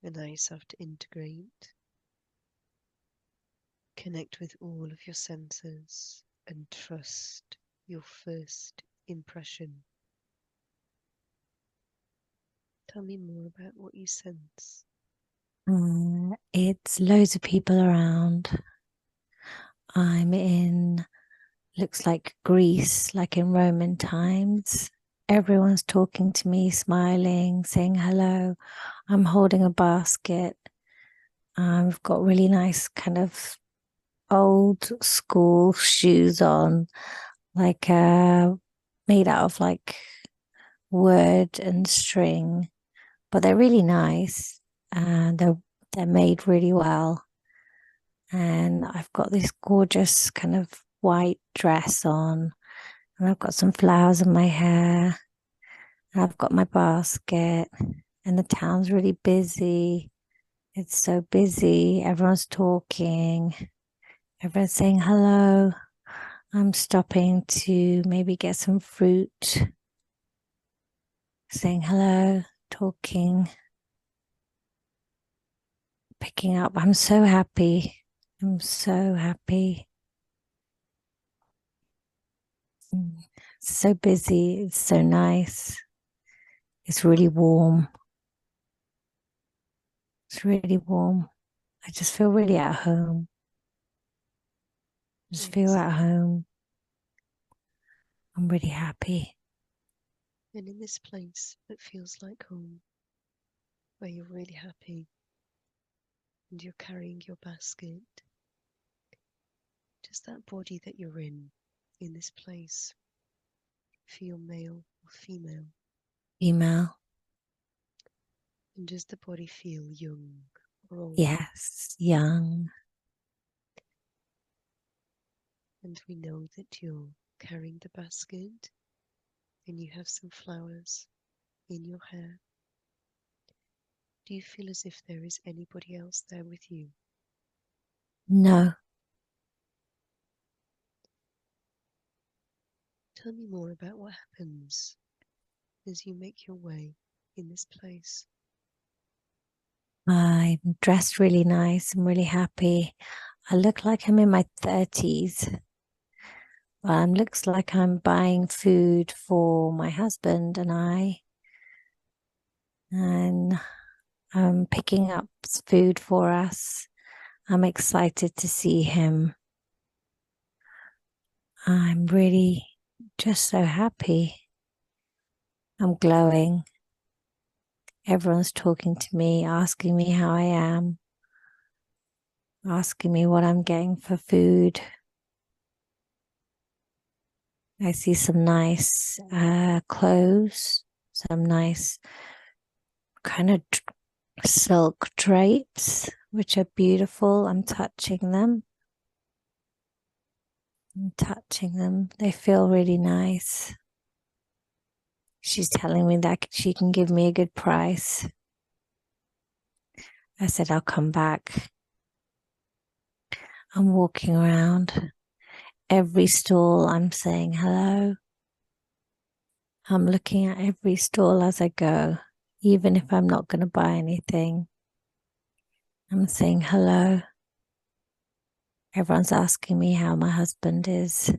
Allow yourself to integrate, connect with all of your senses, and trust your first impression. Tell me more about what you sense. It's loads of people around. I'm in, looks like Greece, like in Roman times. Everyone's talking to me, smiling, saying hello. I'm holding a basket. I've got really nice kind of old school shoes on, like made out of like wood and string, but they're really nice and they're made really well. And I've got this gorgeous kind of white dress on, and I've got some flowers in my hair, and I've got my basket, and the town's really busy. It's so busy. Everyone's talking, everyone's saying hello. I'm stopping to maybe get some fruit, saying hello, talking, picking up. I'm so happy. I'm so happy. It's so busy. It's so nice. It's really warm. It's really warm. I just feel really at home. Just feel at home. I'm really happy. And in this place that feels like home, where you're really happy and you're carrying your basket, does that body that you're in this place, feel male or female? Female. And does the body feel young or old? Yes, young. And we know that you're carrying the basket and you have some flowers in your hair. Do you feel as if there is anybody else there with you? No. Tell me more about what happens as you make your way in this place. I'm dressed really nice. I'm really happy. I look like I'm in my 30s. Looks like I'm buying food for my husband and and I'm picking up food for us. I'm excited to see him. I'm really just so happy. I'm glowing. Everyone's talking to me, asking me how I am, asking me what I'm getting for food. I see some nice clothes, some nice kind of silk drapes, which are beautiful. I'm touching them. They feel really nice. She's telling me that she can give me a good price. I said, I'll come back. I'm walking around every stall. I'm saying hello. I'm looking at every stall as I go, even if I'm not going to buy anything. I'm saying hello. Everyone's asking me how my husband is.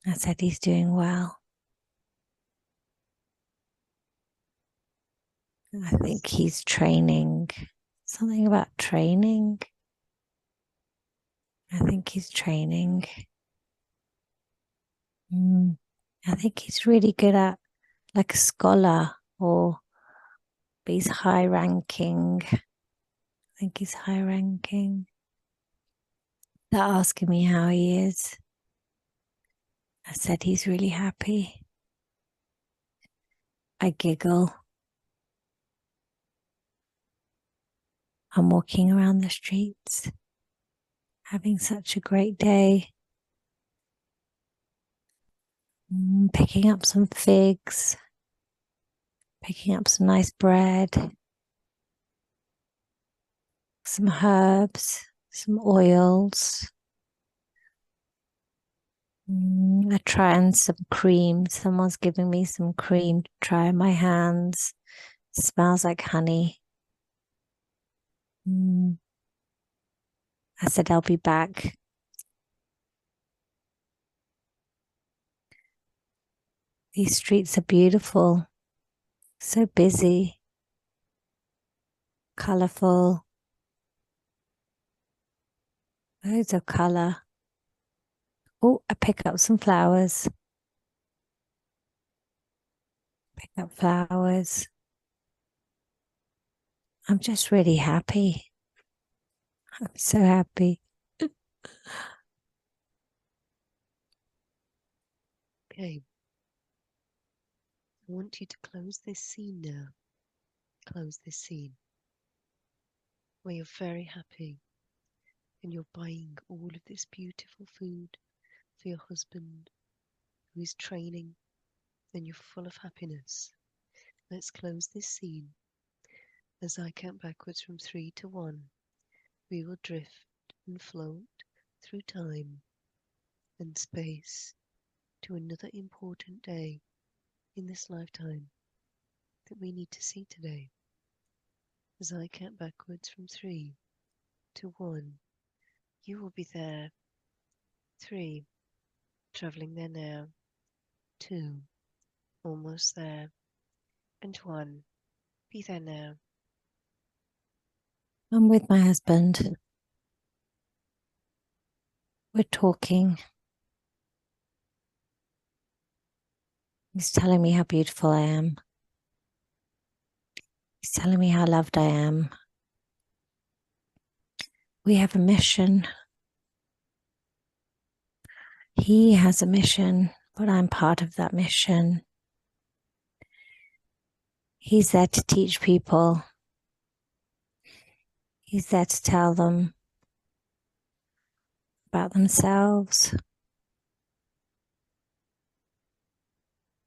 I said he's doing well. I think he's training. Something about training. I think he's training. I think he's really good at like a scholar but he's high ranking. I think he's high ranking. They're asking me how he is. I said he's really happy. I giggle. I'm walking around the streets, having such a great day. Picking up some figs, picking up some nice bread, some herbs, some oils. I try on some cream. Someone's giving me some cream to try on my hands. It smells like honey. I said I'll be back. These streets are beautiful, so busy, colourful, loads of colour. Oh, I pick up some flowers. Pick up flowers. I'm just really happy. I'm so happy. Okay. I want you to close this scene now. Close this scene where you're very happy and you're buying all of this beautiful food for your husband who is training and you're full of happiness. Let's close this scene. As I count backwards from 3 to 1, we will drift and float through time and space to another important day in this lifetime that we need to see today. As I count backwards from 3 to 1, you will be there. 3, traveling there now. 2, almost there. And 1, be there now. I'm with my husband. We're talking. He's telling me how beautiful I am. He's telling me how loved I am. We have a mission. He has a mission, but I'm part of that mission. He's there to teach people. He's there to tell them about themselves.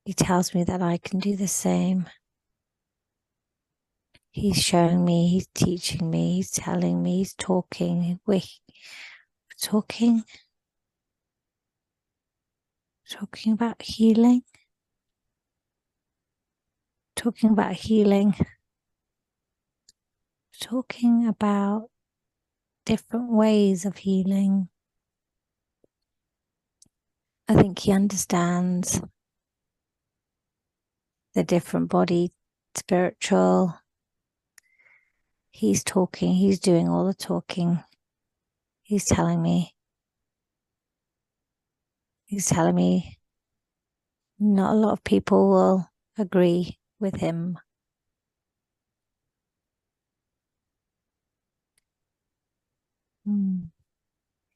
He tells me that I can do the same. He's showing me, he's teaching me, he's telling me, he's talking. We're talking about healing. Talking about healing. Talking about different ways of healing. I think he understands the different body, spiritual. He's talking, he's doing all the talking. He's telling me not a lot of people will agree with him.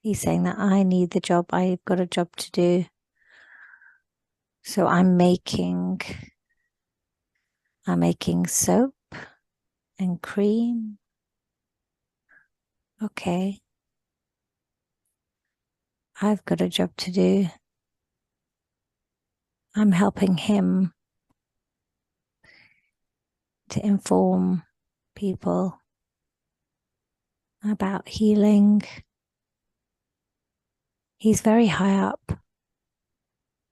He's saying that I need the job. I've got a job to do. So I'm making soap and cream. Okay. I've got a job to do. I'm helping him to inform people about healing. He's very high up,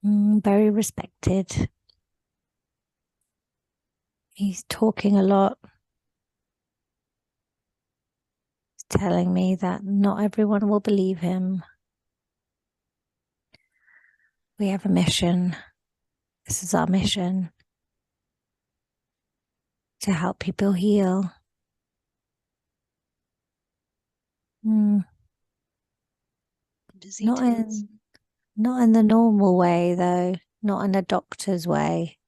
very respected. He's talking a lot. He's telling me that not everyone will believe him. We have a mission. This is our mission, to help people heal. Does he tell us? Not in the normal way, though. Not in a doctor's way.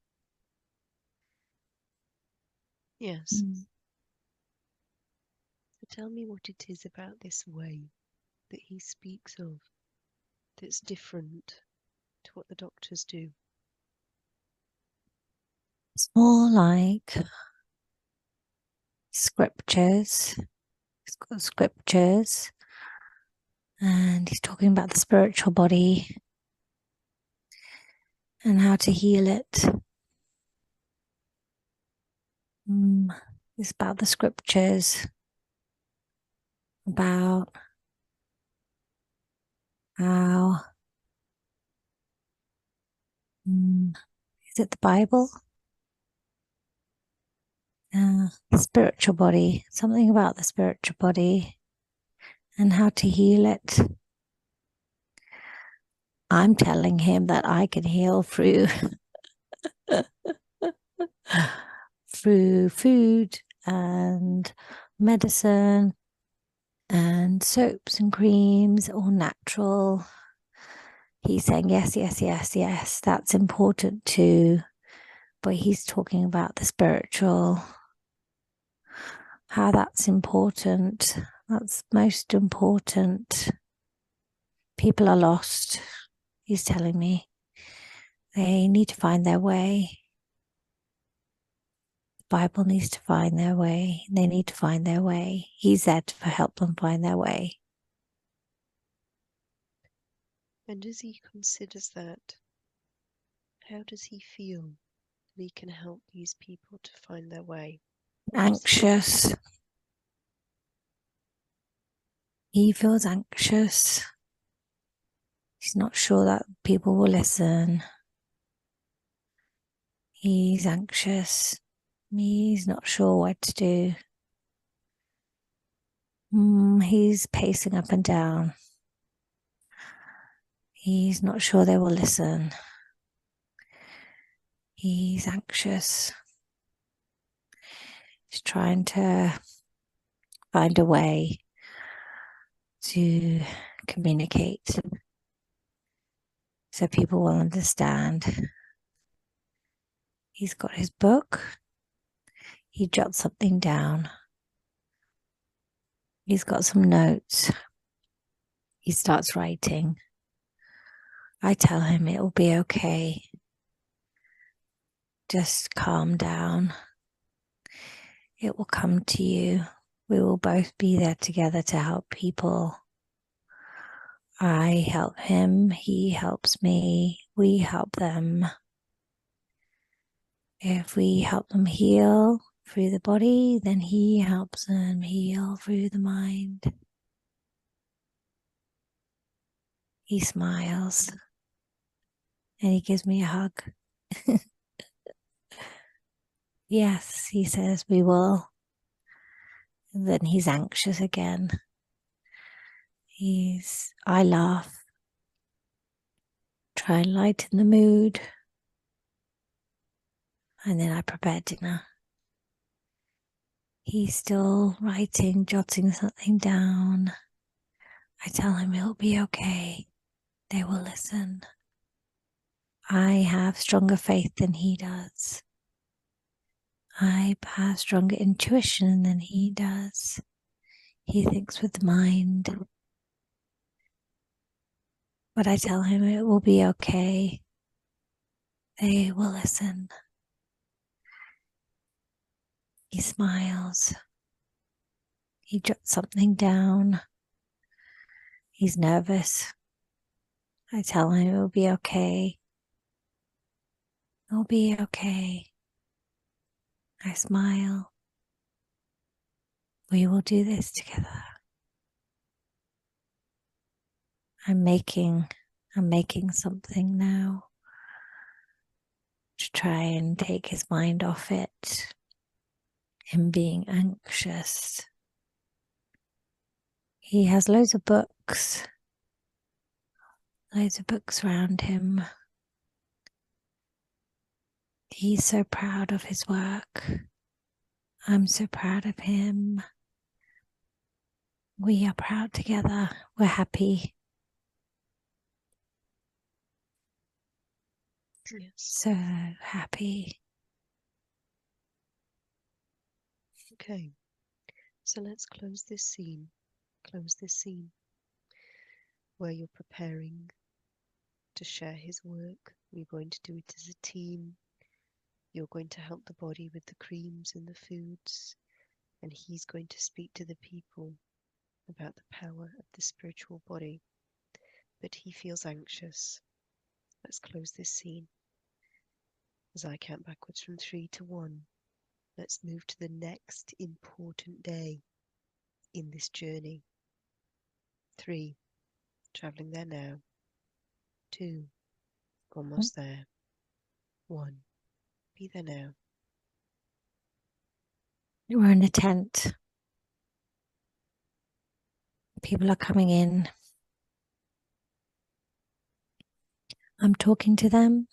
Yes. So tell me what it is about this way that he speaks of that's different to what the doctors do. It's more like scriptures. He's got scriptures. And he's talking about the spiritual body and how to heal it. It's about the scriptures, about how is it the Bible? the spiritual body, something about the spiritual body and how to heal it. I'm telling him that I can heal through through food and medicine and soaps and creams, all natural. He's saying yes, yes, yes, yes, that's important too. But he's talking about the spiritual, how that's important. That's most important. People are lost, he's telling me. They need to find their way. The Bible needs to find their way. They need to find their way. He's there to help them find their way. And as he considers that, how does he feel that he can help these people to find their way? Anxious. He feels anxious. He's not sure that people will listen. He's anxious. He's not sure what to do. He's pacing up and down. He's not sure they will listen. He's anxious. He's trying to find a way to communicate so people will understand. He's got his book. He jots something down. He's got some notes. He starts writing. I tell him it will be okay. Just calm down. It will come to you. We will both be there together to help people. I help him. He helps me. We help them. If we help them heal through the body, then he helps them heal through the mind. He smiles and he gives me a hug. Yes, he says, we will. And then he's anxious again. I laugh, try and lighten the mood. And then I prepare dinner. He's still writing, jotting something down. I tell him it'll be okay. They will listen. I have stronger faith than he does. I have stronger intuition than he does. He thinks with the mind. But I tell him it will be okay. They will listen. He smiles. He jots something down. He's nervous. I tell him it will be okay. It'll be okay. I smile. We will do this together. I'm making something now to try and take his mind off it, him being anxious. He has loads of books around him. He's so proud of his work. I'm so proud of him. We are proud together. We're happy. Yes. So happy. Okay. So let's close this scene. Where you're preparing to share his work. We're going to do it as a team. You're going to help the body with the creams and the foods, and he's going to speak to the people about the power of the spiritual body. But he feels anxious. Let's close this scene. As I count backwards from 3 to 1, let's move to the next important day in this journey. 3, traveling there now. 2, almost there. 1, be there now. We're in a tent. People are coming in. I'm talking to them.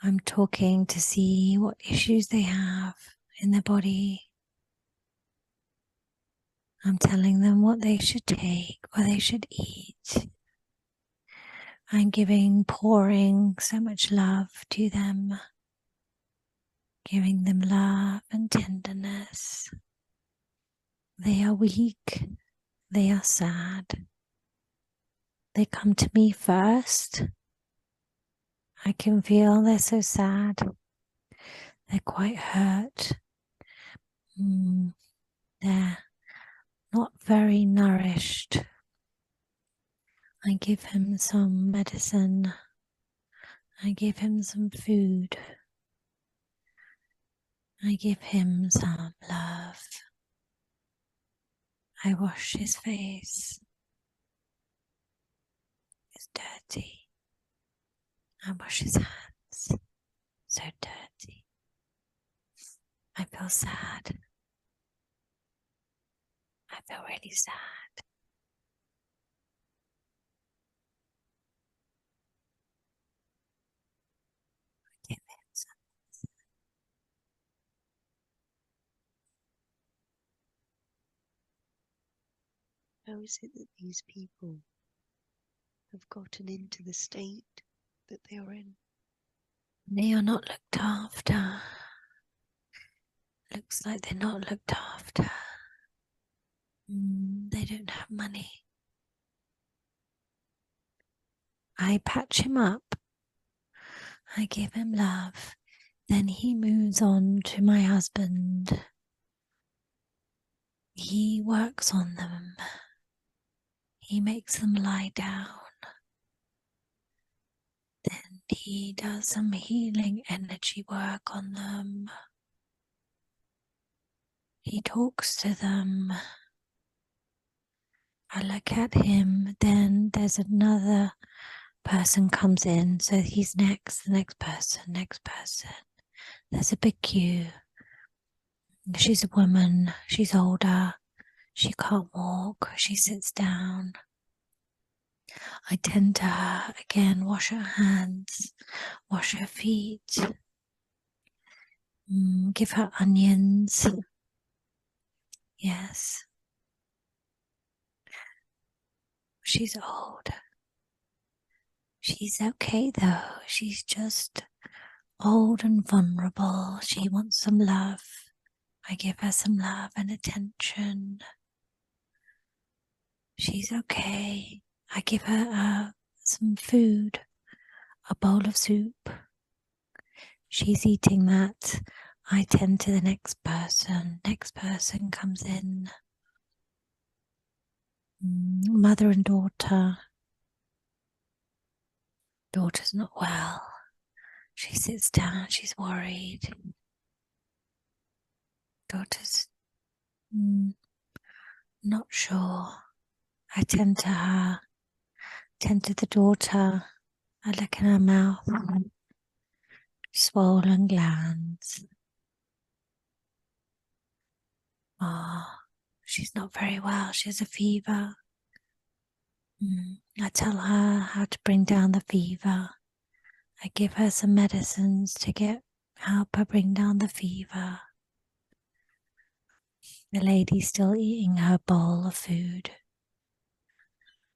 I'm talking to see what issues they have in their body. I'm telling them what they should take, what they should eat. I'm pouring so much love to them, giving them love and tenderness. They are weak. They are sad. They come to me first. I can feel they're so sad. They're quite hurt. They're not very nourished. I give him some medicine. I give him some food. I give him some love. I wash his face. It's dirty. I wash his hands. So dirty. I feel sad. I feel really sad. I give him some. How is it that these people have gotten into the state that they are in? They are not looked after. Looks like they're not looked after. They don't have money. I patch him up. I give him love. Then he moves on to my husband. He works on them. He makes them lie down. Then he does some healing energy work on them. He talks to them. I look at him. Then there's another person comes in. So he's next, the next person, next person. There's a big queue. She's a woman. She's older. She can't walk. She sits down. I tend to her again, wash her hands, wash her feet, give her onions. Yes. She's old. She's okay though. She's just old and vulnerable. She wants some love. I give her some love and attention. She's okay. I give her some food, a bowl of soup. She's eating that. I tend to the next person. Next person comes in. Mother and daughter. Daughter's not well. She sits down. She's worried. Daughter's not sure. I tend to her. Tend to the daughter. I look in her mouth. Swollen glands. Oh, she's not very well. She has a fever. I tell her how to bring down the fever. I give her some medicines to help her bring down the fever. The lady's still eating her bowl of food.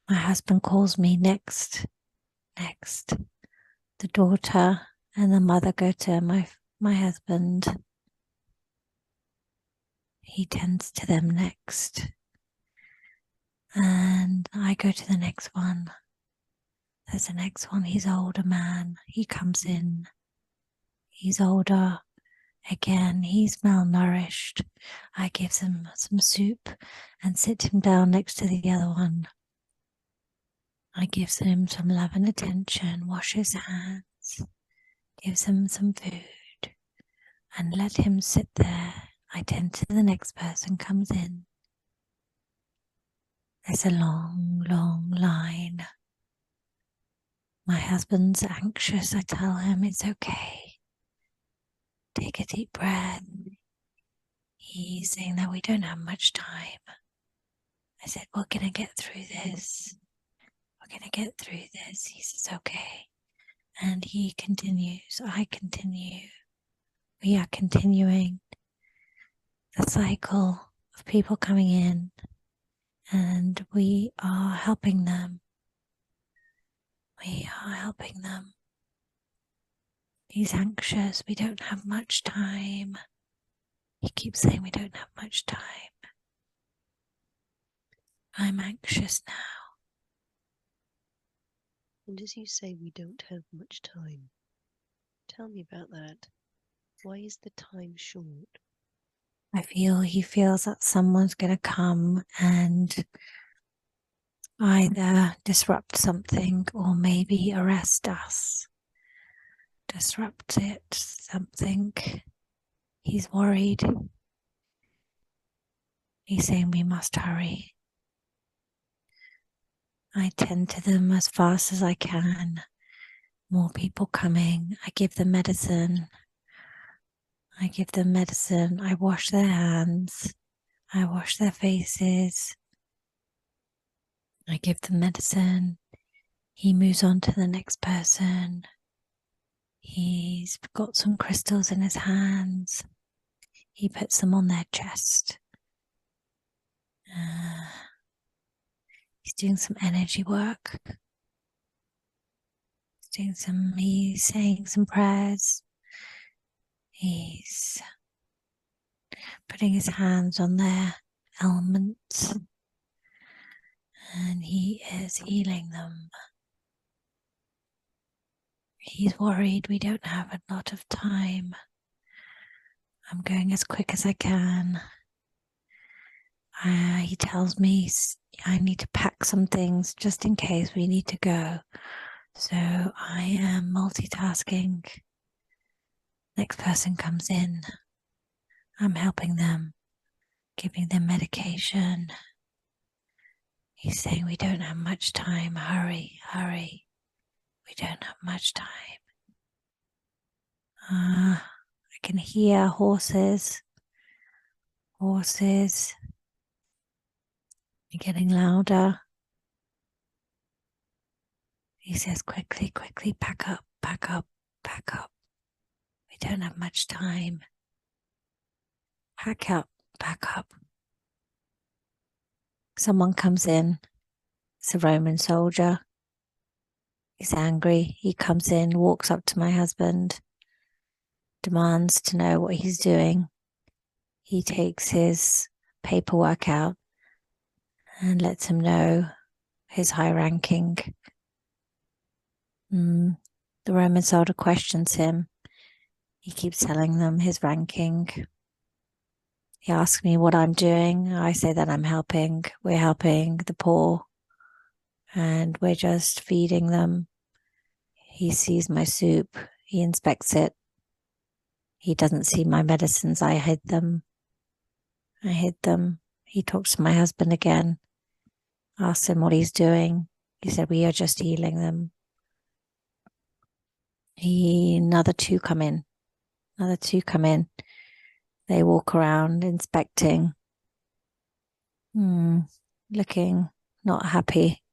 My husband calls me next. The daughter and the mother go to my husband. He tends to them next. And I go to the next one. There's the next one. He's an older man. He comes in. He's older. Again, he's malnourished. I give him some soup and sit him down next to the other one. I give him some love and attention, wash his hands, gives him some food, and let him sit there. I tend to the next person comes in. There's a long, long line. My husband's anxious. I tell him it's okay. Take a deep breath. He's saying that we don't have much time. I said, we're going to get through this. We're going to get through this. He says, okay. And he continues. I continue. We are continuing the cycle of people coming in, and we are helping them. We are helping them. He's anxious. We don't have much time. He keeps saying we don't have much time. I'm anxious now. And as you say, we don't have much time. Tell me about that. Why is the time short? He feels that someone's going to come and either disrupt something or maybe arrest us. Disrupt it, something. He's worried. He's saying we must hurry. I tend to them as fast as I can. More people coming. I give them medicine. I wash their hands. I wash their faces. I give them medicine. He moves on to the next person. He's got some crystals in his hands. He puts them on their chest. He's doing some energy work. He's saying some prayers. He's putting his hands on their elements, and he is healing them. He's worried we don't have a lot of time. I'm going as quick as I can. He tells me I need to pack some things just in case we need to go. So I am multitasking. Next person comes in. I'm helping them, giving them medication. He's saying we don't have much time. Hurry, hurry. We don't have much time. I can hear horses. Horses. They're getting louder. He says, quickly, quickly, pack up, pack up, pack up. We don't have much time. Pack up, pack up. Someone comes in. It's a Roman soldier. He's angry. He comes in, walks up to my husband, demands to know what he's doing. He takes his paperwork out and lets him know his high ranking. The Roman soldier questions him. He keeps telling them his ranking. He asks me what I'm doing. I say that I'm helping. We're helping the poor, and we're just feeding them. He sees my soup. He inspects it. He doesn't see my medicines. I hid them. He talks to my husband again, asks him what he's doing. He said, we are just healing them. Another two come in. They walk around inspecting, looking not happy.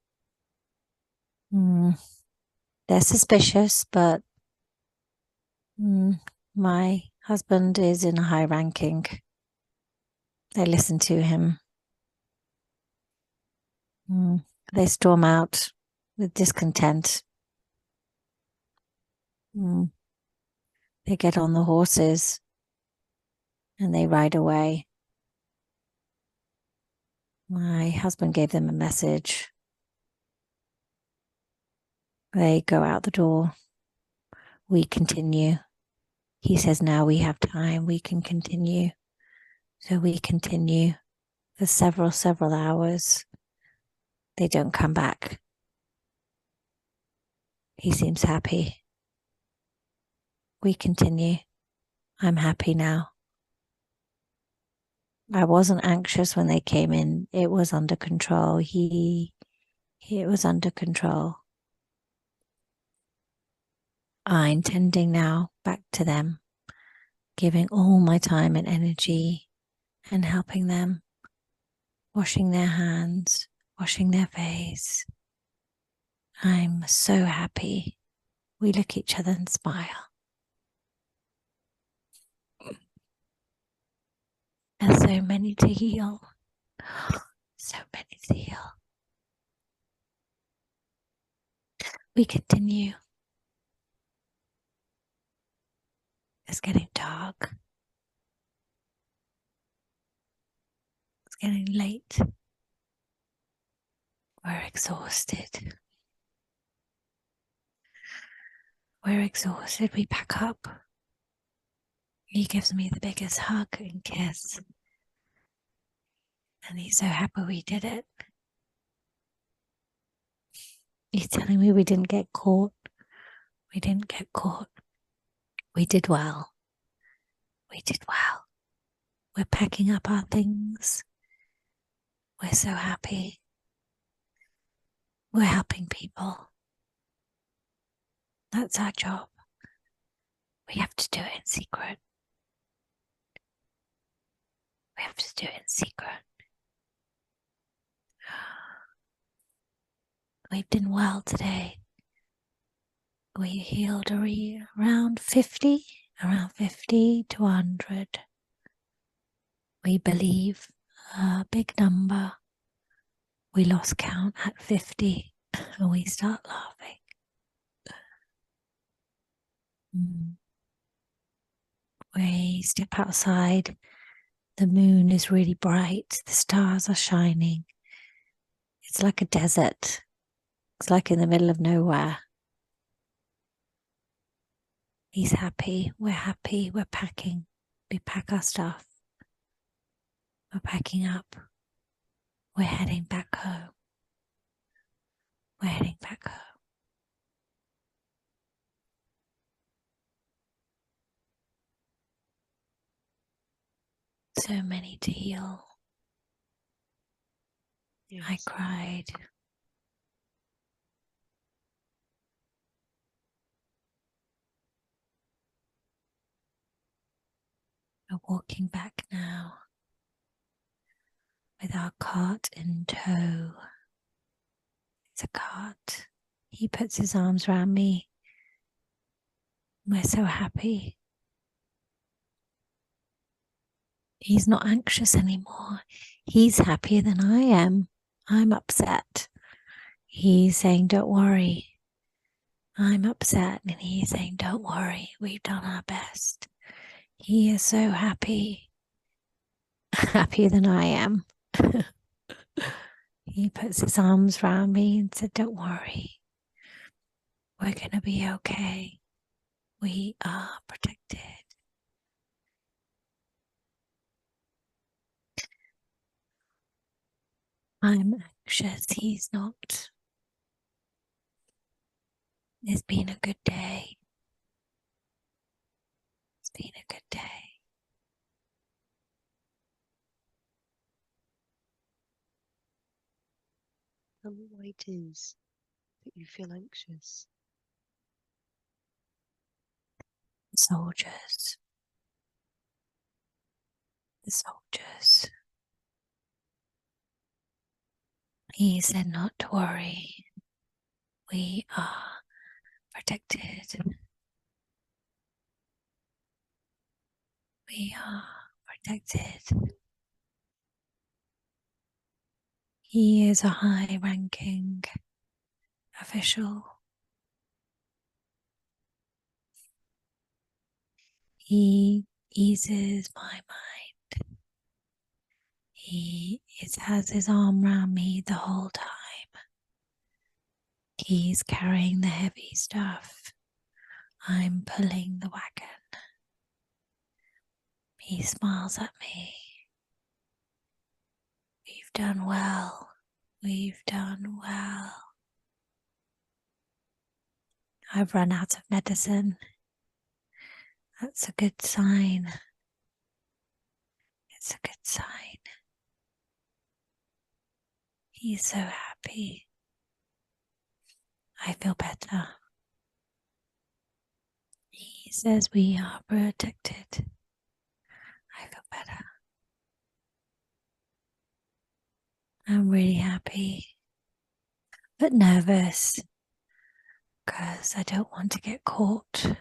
They're suspicious, but my husband is in a high ranking. They listen to him. They storm out with discontent. They get on the horses and they ride away. My husband gave them a message. They go out the door. We continue. He says, now we have time. We can continue. So we continue for several hours. They don't come back. He seems happy. We continue. I'm happy now. I wasn't anxious when they came in. It was under control. It was under control. I'm tending now back to them, giving all my time and energy and helping them, washing their hands, washing their face. I'm so happy. We look at each other and smile. There's so many to heal. So many to heal. We continue. It's getting dark. It's getting late. We're exhausted. We're exhausted. We pack up. He gives me the biggest hug and kiss. And he's so happy we did it. He's telling me we didn't get caught. We didn't get caught. We did well. We did well. We're packing up our things. We're so happy. We're helping people. That's our job. We have to do it in secret. We have to do it in secret. We've done well today. We healed around 50 to 100. We believe a big number. We lost count at 50 and we start laughing. We step outside. The moon is really bright. The stars are shining. It's like a desert. It's like in the middle of nowhere. He's happy. We're happy. We're packing. We pack our stuff. We're packing up. We're heading back home. We're heading back home. So many to heal. Yes. I cried. We're walking back now with our cart in tow. It's a cart. He puts his arms around me. We're so happy. He's not anxious anymore. He's happier than I am. I'm upset. He's saying, don't worry. I'm upset. And he's saying, don't worry. We've done our best. He is so happy. Happier than I am. He puts his arms around me and said, don't worry. We're going to be okay. We are protected. I'm anxious. He's not. It's been a good day. It's been a good day. Tell me why it is that you feel anxious. The soldiers. The soldiers. He said not to worry. We are protected. We are protected. He is a high-ranking official. He eases my mind. He has his arm around me the whole time. He's carrying the heavy stuff. I'm pulling the wagon. He smiles at me. We've done well. We've done well. I've run out of medicine. That's a good sign. It's a good sign. He's so happy. I feel better. He says we are protected. I feel better. I'm really happy, but nervous because I don't want to get caught.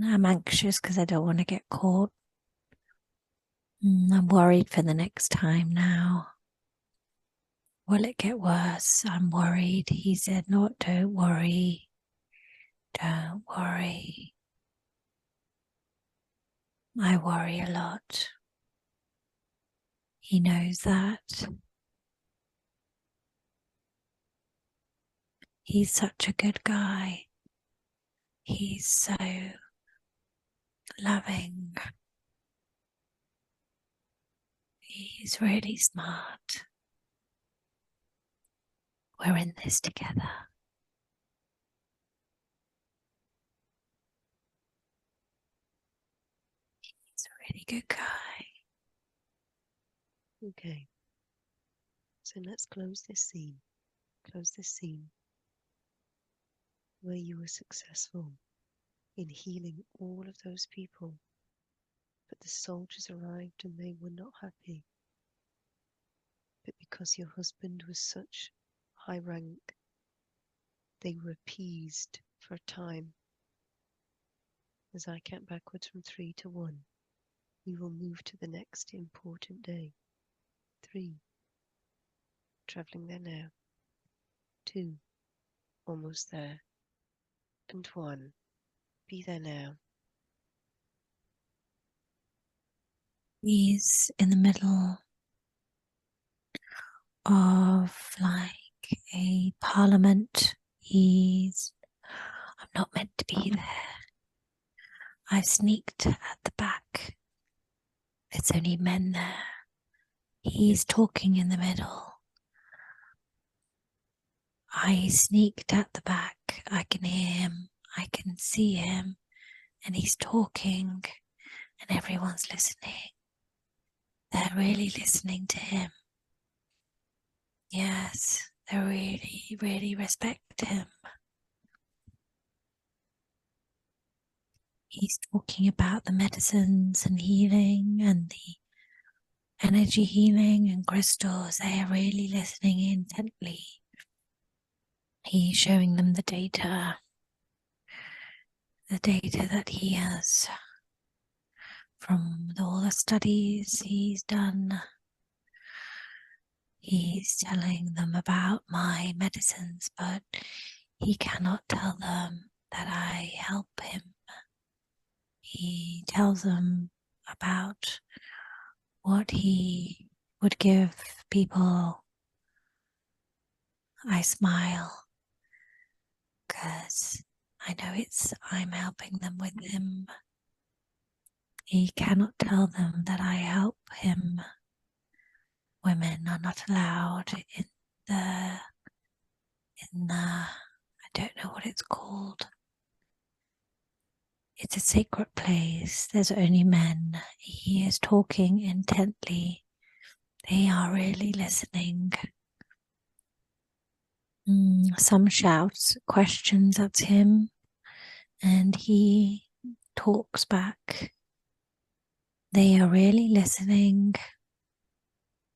I'm anxious because I don't want to get caught. I'm worried for the next time now. Will it get worse? I'm worried. He said, no, don't worry. Don't worry. I worry a lot. He knows that. He's such a good guy. He's so loving. He's really smart. We're in this together. He's a really good guy. Okay. So let's close this scene. Close this scene where you were successful in healing all of those people, but the soldiers arrived and they were not happy. But because your husband was such high rank, they were appeased for a time. As I count backwards from 3 to 1, we will move to the next important day. 3, traveling there now. 2, almost there. And 1, be there now. He's in the middle of like a parliament. I'm not meant to be there. I've sneaked at the back. There's only men there. He's talking in the middle. I sneaked at the back. I can hear him. I can see him. And he's talking. And everyone's listening. They're really listening to him. Yes, they really, really respect him. He's talking about the medicines and healing and the energy healing and crystals. They are really listening intently. He's showing them the data that he has from all the studies he's done. He's telling them about my medicines, but he cannot tell them that I help him. He tells them about what he would give people. I smile because I know I'm helping them with him. He cannot tell them that I help him. Women are not allowed in the I don't know what it's called. It's a sacred place. There's only men. He is talking intently. They are really listening. Some shouts questions at him, and he talks back. They are really listening.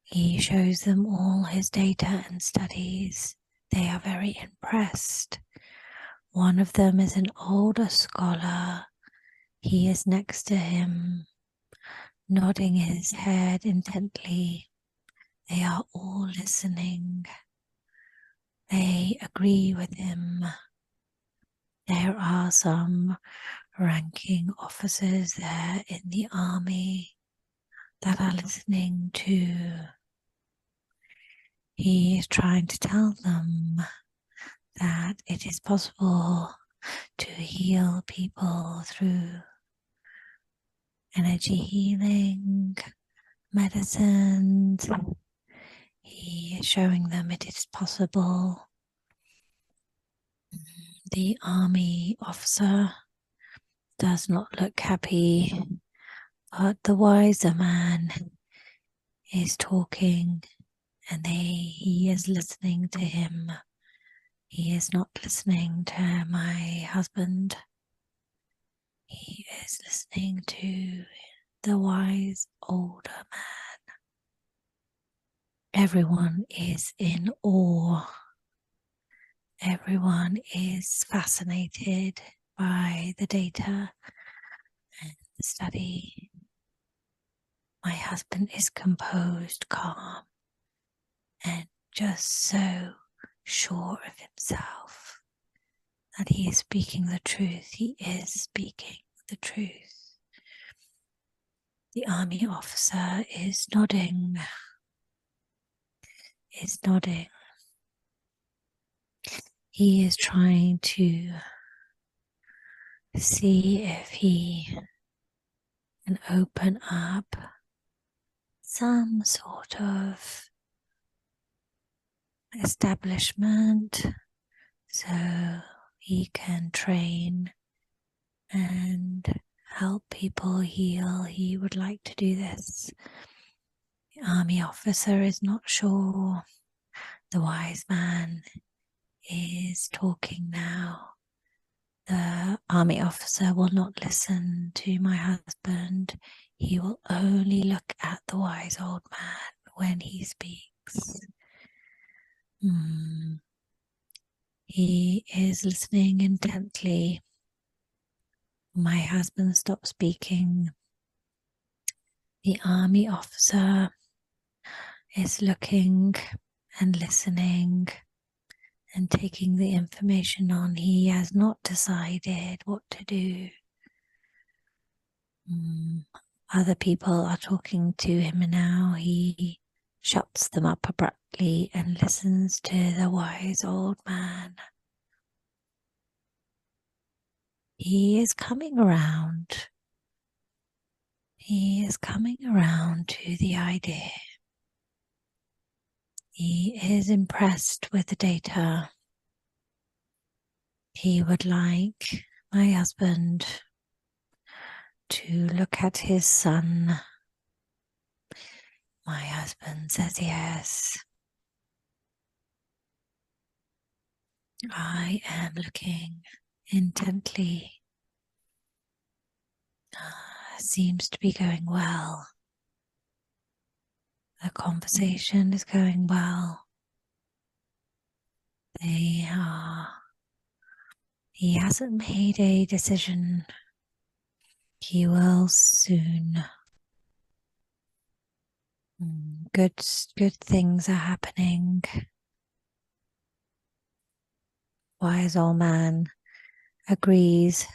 He shows them all his data and studies. They are very impressed. One of them is an older scholar. He is next to him, nodding his head intently. They are all listening. They agree with him. There are some ranking officers there in the army that are listening too. He is trying to tell them that it is possible to heal people through energy healing, medicines. He is showing them it is possible. The army officer does not look happy, but the wiser man is talking and he is listening to him. He is not listening to my husband. He is listening to the wise older man. Everyone is in awe. Everyone is fascinated by the data and the study. My husband is composed, calm, and just so sure of himself that he is speaking the truth. He is speaking the truth. The army officer is nodding. He is trying to see if he can open up some sort of establishment so he can train and help people heal. He would like to do this. The army officer is not sure. The wise man is talking now. The army officer will not listen to my husband. He will only look at the wise old man when he speaks. He is listening intently. My husband stops speaking. The army officer is looking and listening and taking the information on. He has not decided what to do. Other people are talking to him now. He shuts them up abruptly and listens to the wise old man. He is coming around. He is coming around to the idea. He is impressed with the data. He would like my husband to look at his son. My husband says yes. I am looking intently. Seems to be going well. The conversation is going well. He hasn't made a decision. He will soon. Good things are happening. Wise old man agrees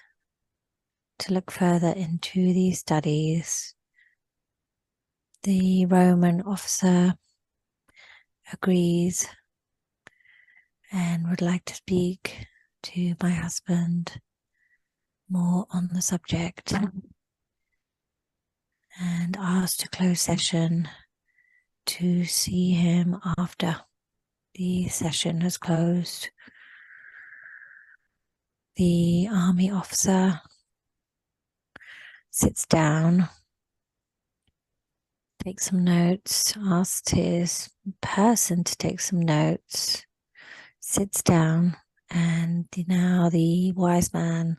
to look further into these studies. The Roman officer agrees and would like to speak to my husband more on the subject and asked to close session to see him after the session has closed. The army officer sits down, takes some notes, asks his person to take some notes, sits down, and now the wise man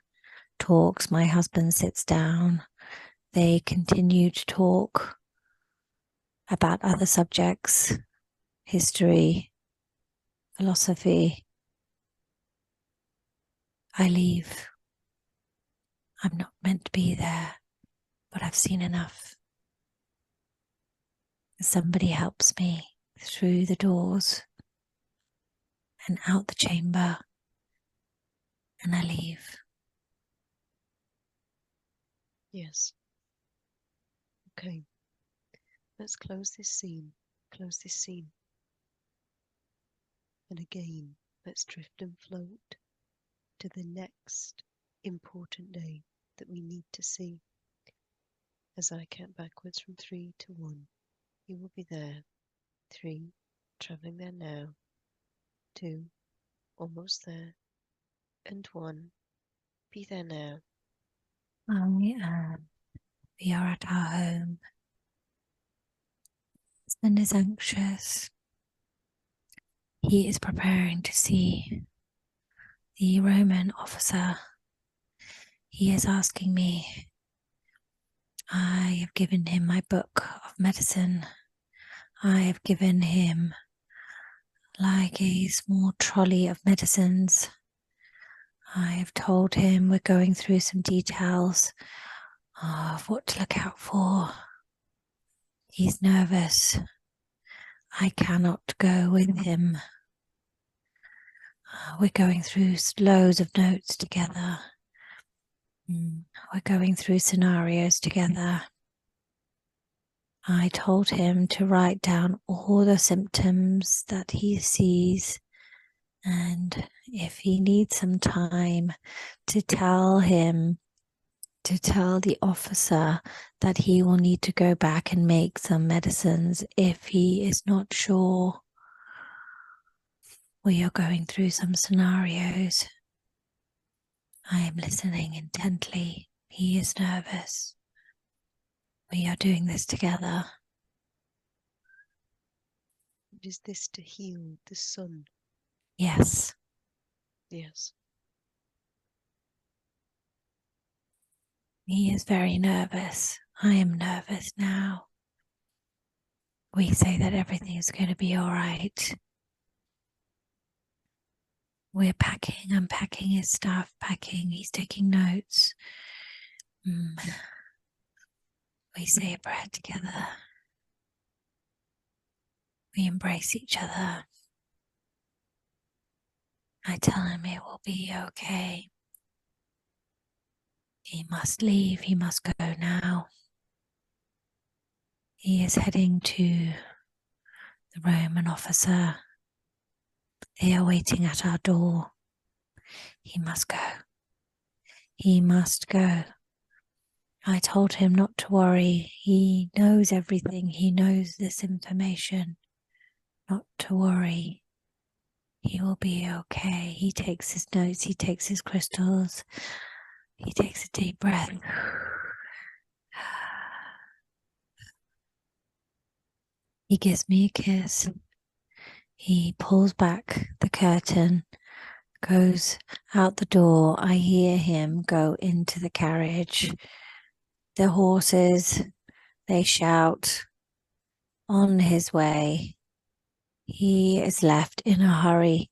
talks. My husband sits down. They continue to talk about other subjects, history, philosophy. I leave. I'm not meant to be there, but I've seen enough. Somebody helps me through the doors and out the chamber, and I leave. Yes. Okay. Let's close this scene. Close this scene. And again, let's drift and float to the next important day that we need to see. As I count backwards from 3 to 1, you will be there. 3, traveling there now. 2, almost there. And 1, be there now. We are at our home. Husband is anxious. He is preparing to see the Roman officer. He is asking me. I have given him my book of medicine. I have given him like a small trolley of medicines. I have told him we're going through some details of what to look out for. He's nervous. I cannot go with him. We're going through loads of notes together. We're going through scenarios together. I told him to write down all the symptoms that he sees, and if he needs some time to tell the officer that he will need to go back and make some medicines if he is not sure. We are going through some scenarios. I am listening intently. He is nervous. We are doing this together. Is this to heal the son? Yes. Yes. He is very nervous. I am nervous now. We say that everything is going to be all right. We're packing, unpacking his stuff, packing. He's taking notes. We say a prayer together. We embrace each other. I tell him it will be okay. He must leave. He must go now. He is heading to the Roman officer. They are waiting at our door. He must go. He must go. I told him not to worry. He knows everything. He knows this information. Not to worry. He will be okay. He takes his notes. He takes his crystals. He takes a deep breath. He gives me a kiss. He pulls back the curtain, goes out the door. I hear him go into the carriage. The horses, they shout on his way. He is left in a hurry.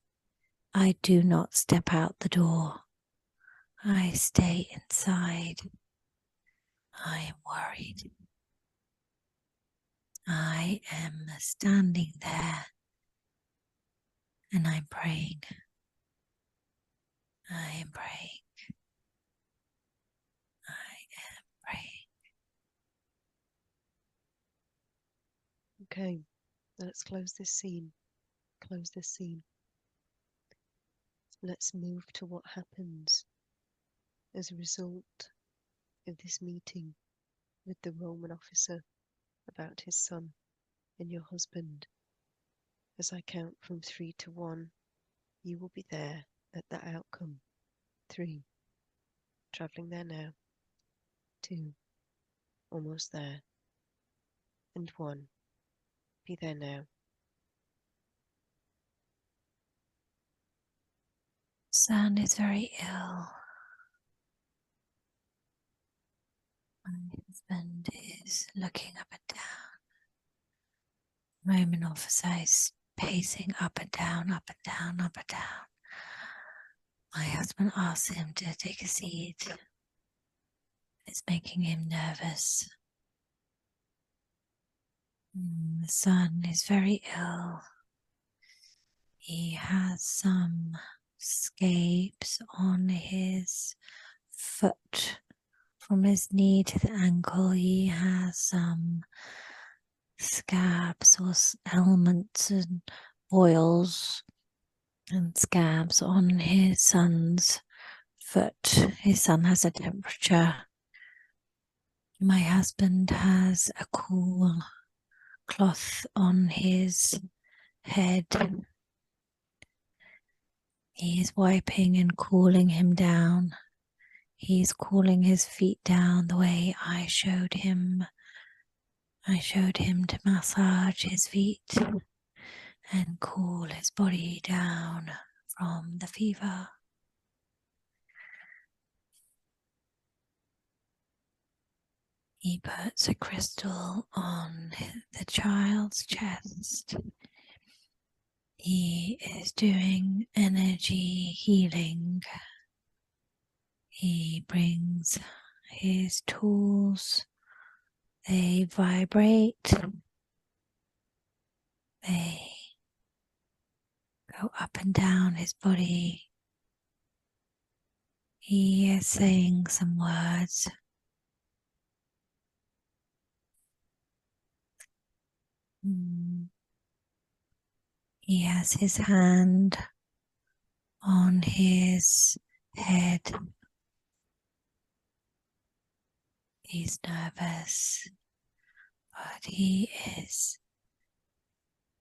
I do not step out the door. I stay inside. I am worried. I am standing there and I'm praying. I am praying. I am praying. Okay, let's close this scene. Close this scene. Let's move to what happens as a result of this meeting with the Roman officer about his son and your husband. As I count from 3 to 1, you will be there at that outcome. 3, traveling there now. 2, almost there. And 1, be there now. Son is very ill. My husband is looking up and down. Roman officer is pacing up and down, up and down, up and down. My husband asks him to take a seat. It's making him nervous. The son is very ill. He has some scabs on his foot from his knee to the ankle. He has some scabs or ailments and boils and scabs on his son's foot. His son has a temperature. My husband has a cool cloth on his head. He is wiping and cooling him down. He's cooling his feet down the way I showed him. I showed him to massage his feet and cool his body down from the fever. He puts a crystal on the child's chest. He is doing energy healing. He brings his tools. They vibrate. They go up and down his body. He is saying some words. He has his hand on his head. He's nervous, but he is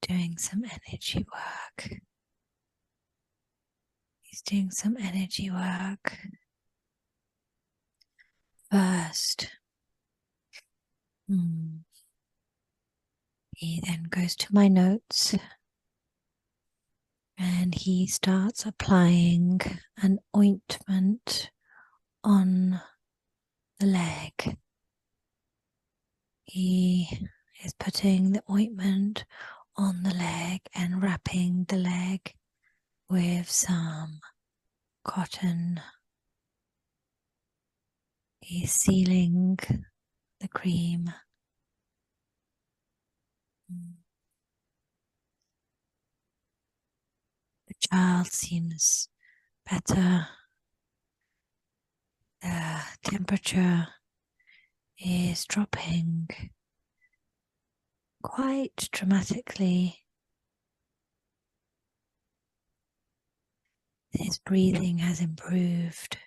doing some energy work. He's doing some energy work. First, he then goes to my notes and he starts applying an ointment on the leg. He is putting the ointment on the leg and wrapping the leg with some cotton. He's sealing the cream. The child seems better. The temperature is dropping quite dramatically. His breathing has improved.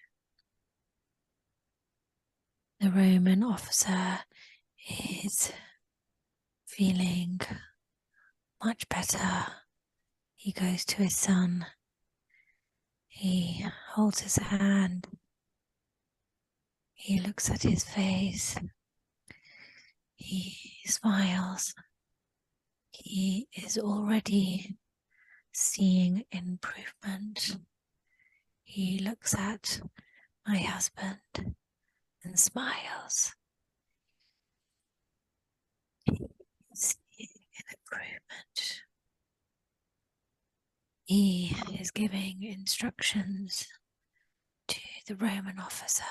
The Roman officer is feeling much better. He goes to his son. He holds his hand. He looks at his face. He smiles. He is already seeing improvement. He looks at my husband and smiles. He is seeing an improvement. He is giving instructions to the Roman officer.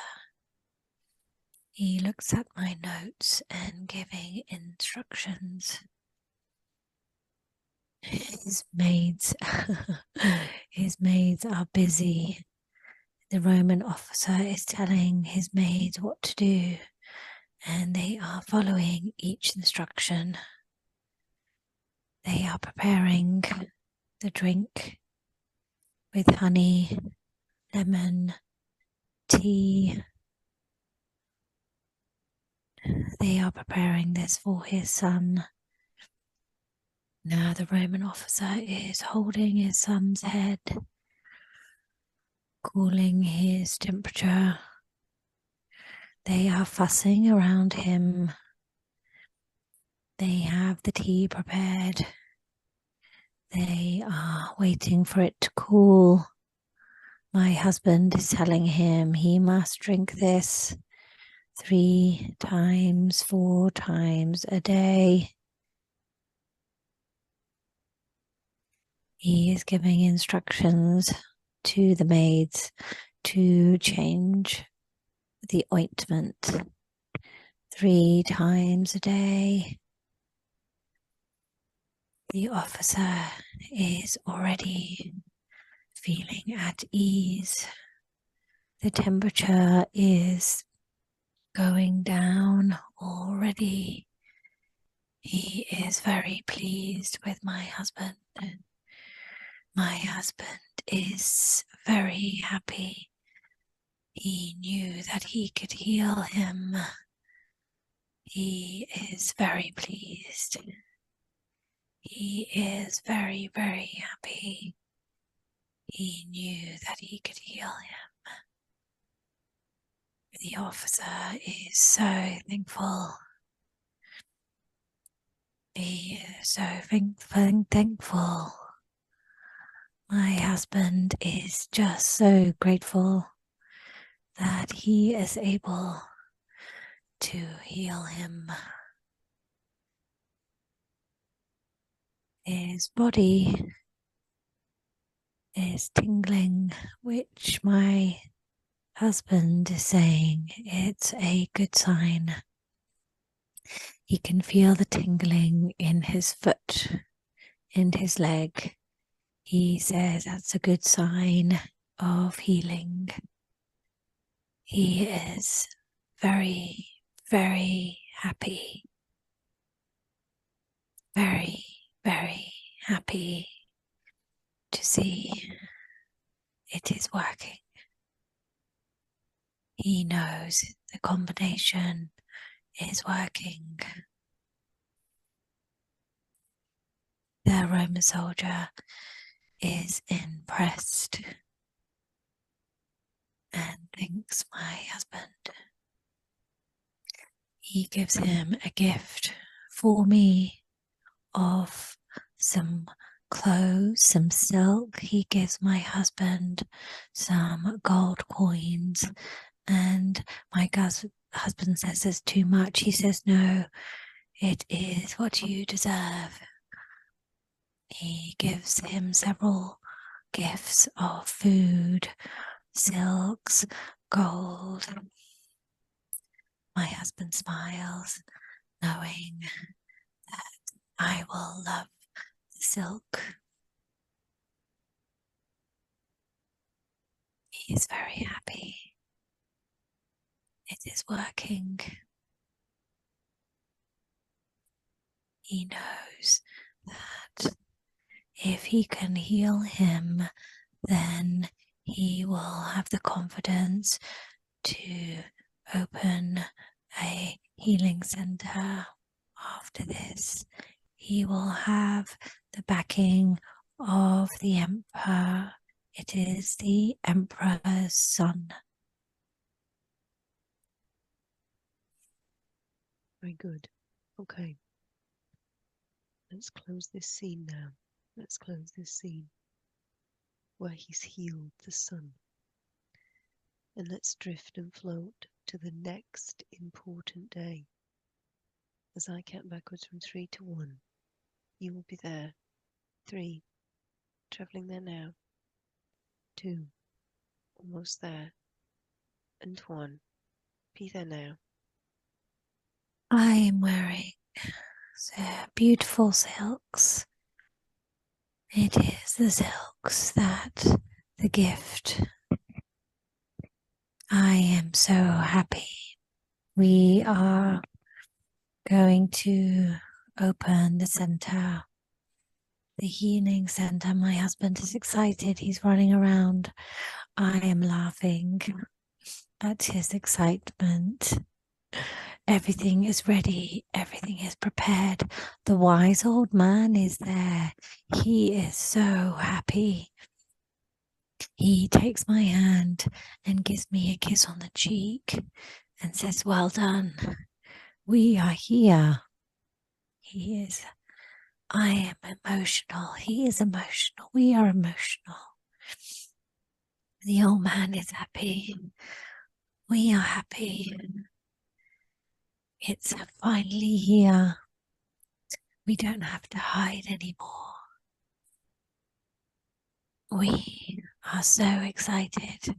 He looks at my notes and giving instructions. His maids are busy. The Roman officer is telling his maids what to do, and they are following each instruction. They are preparing the drink with honey, lemon, tea. They are preparing this for his son. Now the Roman officer is holding his son's head, cooling his temperature. They are fussing around him. They have the tea prepared. They are waiting for it to cool. My husband is telling him he must drink this 3 times, 4 times a day. He is giving instructions to the maids to change the ointment 3 times a day. The officer is already feeling at ease. The temperature is going down already. He is very pleased with my husband. My husband is very happy. He knew that he could heal him. He is very pleased. He is very, very happy. He knew that he could heal him. The officer is so thankful. He is so thankful. My husband is just so grateful that he is able to heal him. His body is tingling, which my husband is saying it's a good sign. He can feel the tingling in his foot, in his leg. He says that's a good sign of healing. He is very, very happy. Very, very happy to see it is working. He knows the combination is working. The Roman soldier is impressed and thanks my husband. He gives him a gift for me of some clothes, some silk. He gives my husband some gold coins, and my husband says there's too much. He says, no, it is what you deserve. He gives him several gifts of food, silks, gold. My husband smiles, knowing that I will love the silk. He is very happy. It is working. He knows that if he can heal him, then he will have the confidence to open a healing center. After this, he will have the backing of the emperor. It is the emperor's son. Very good. Okay. Let's close this scene now. Let's close this scene where he's healed the sun. And let's drift and float to the next important day. As I count backwards from 3 to 1, you will be there. 3, traveling there now. 2, almost there. And 1, be there now. I am wearing beautiful silks. It is the silks that the gift. I am so happy. We are going to open the center, the healing center. My husband is excited. He's running around. I am laughing at his excitement. Everything is ready. Everything is prepared. The wise old man is there. He is so happy. He takes my hand and gives me a kiss on the cheek and says, well done. We are here. He is. I am emotional. He is emotional. We are emotional. The old man is happy. We are happy. It's finally here. We don't have to hide anymore. We are so excited.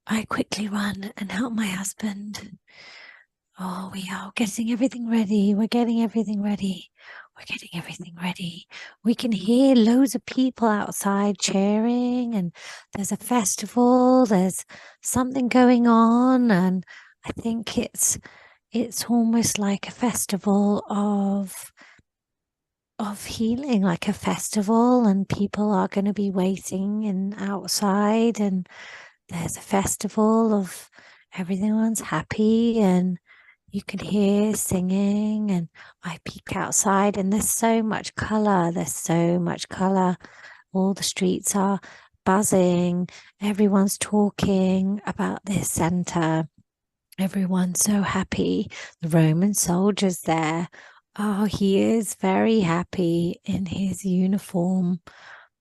I quickly run and help my husband. Oh, we are getting everything ready. We're getting everything ready. We're getting everything ready. We can hear loads of people outside cheering, and there's a festival. There's something going on, and I think it's almost like a festival of healing, like a festival, and people are going to be waiting and outside, and there's a festival of everyone's happy, and you can hear singing, and I peek outside and there's so much color. There's so much color. All the streets are buzzing. Everyone's talking about this center. Everyone's so happy. The Roman soldier's there. Oh, he is very happy in his uniform.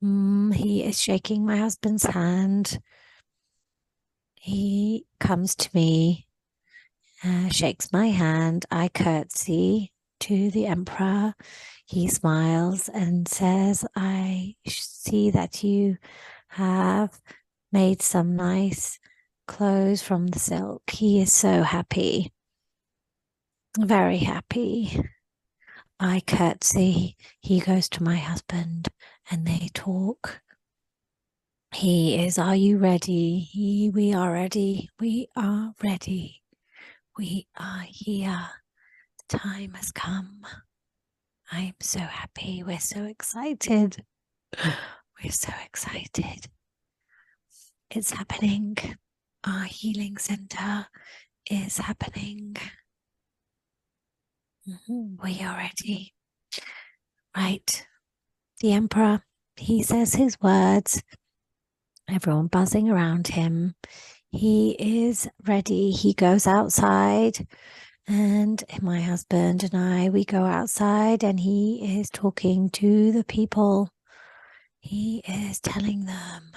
He is shaking my husband's hand. He comes to me shakes my hand. I curtsy to the emperor. He smiles and says, I see that you have made some nice clothes from the silk. He is so happy, very happy. I curtsy. He goes to my husband and they talk. He is, are you ready? We are ready. We are ready. We are here. The time has come. I'm so happy. We're so excited. We're so excited. It's happening. Our healing center is happening. We are ready. Right. The emperor, he says his words. Everyone buzzing around him. He is ready. He goes outside, and my husband and I, we go outside, and he is talking to the people. He is telling them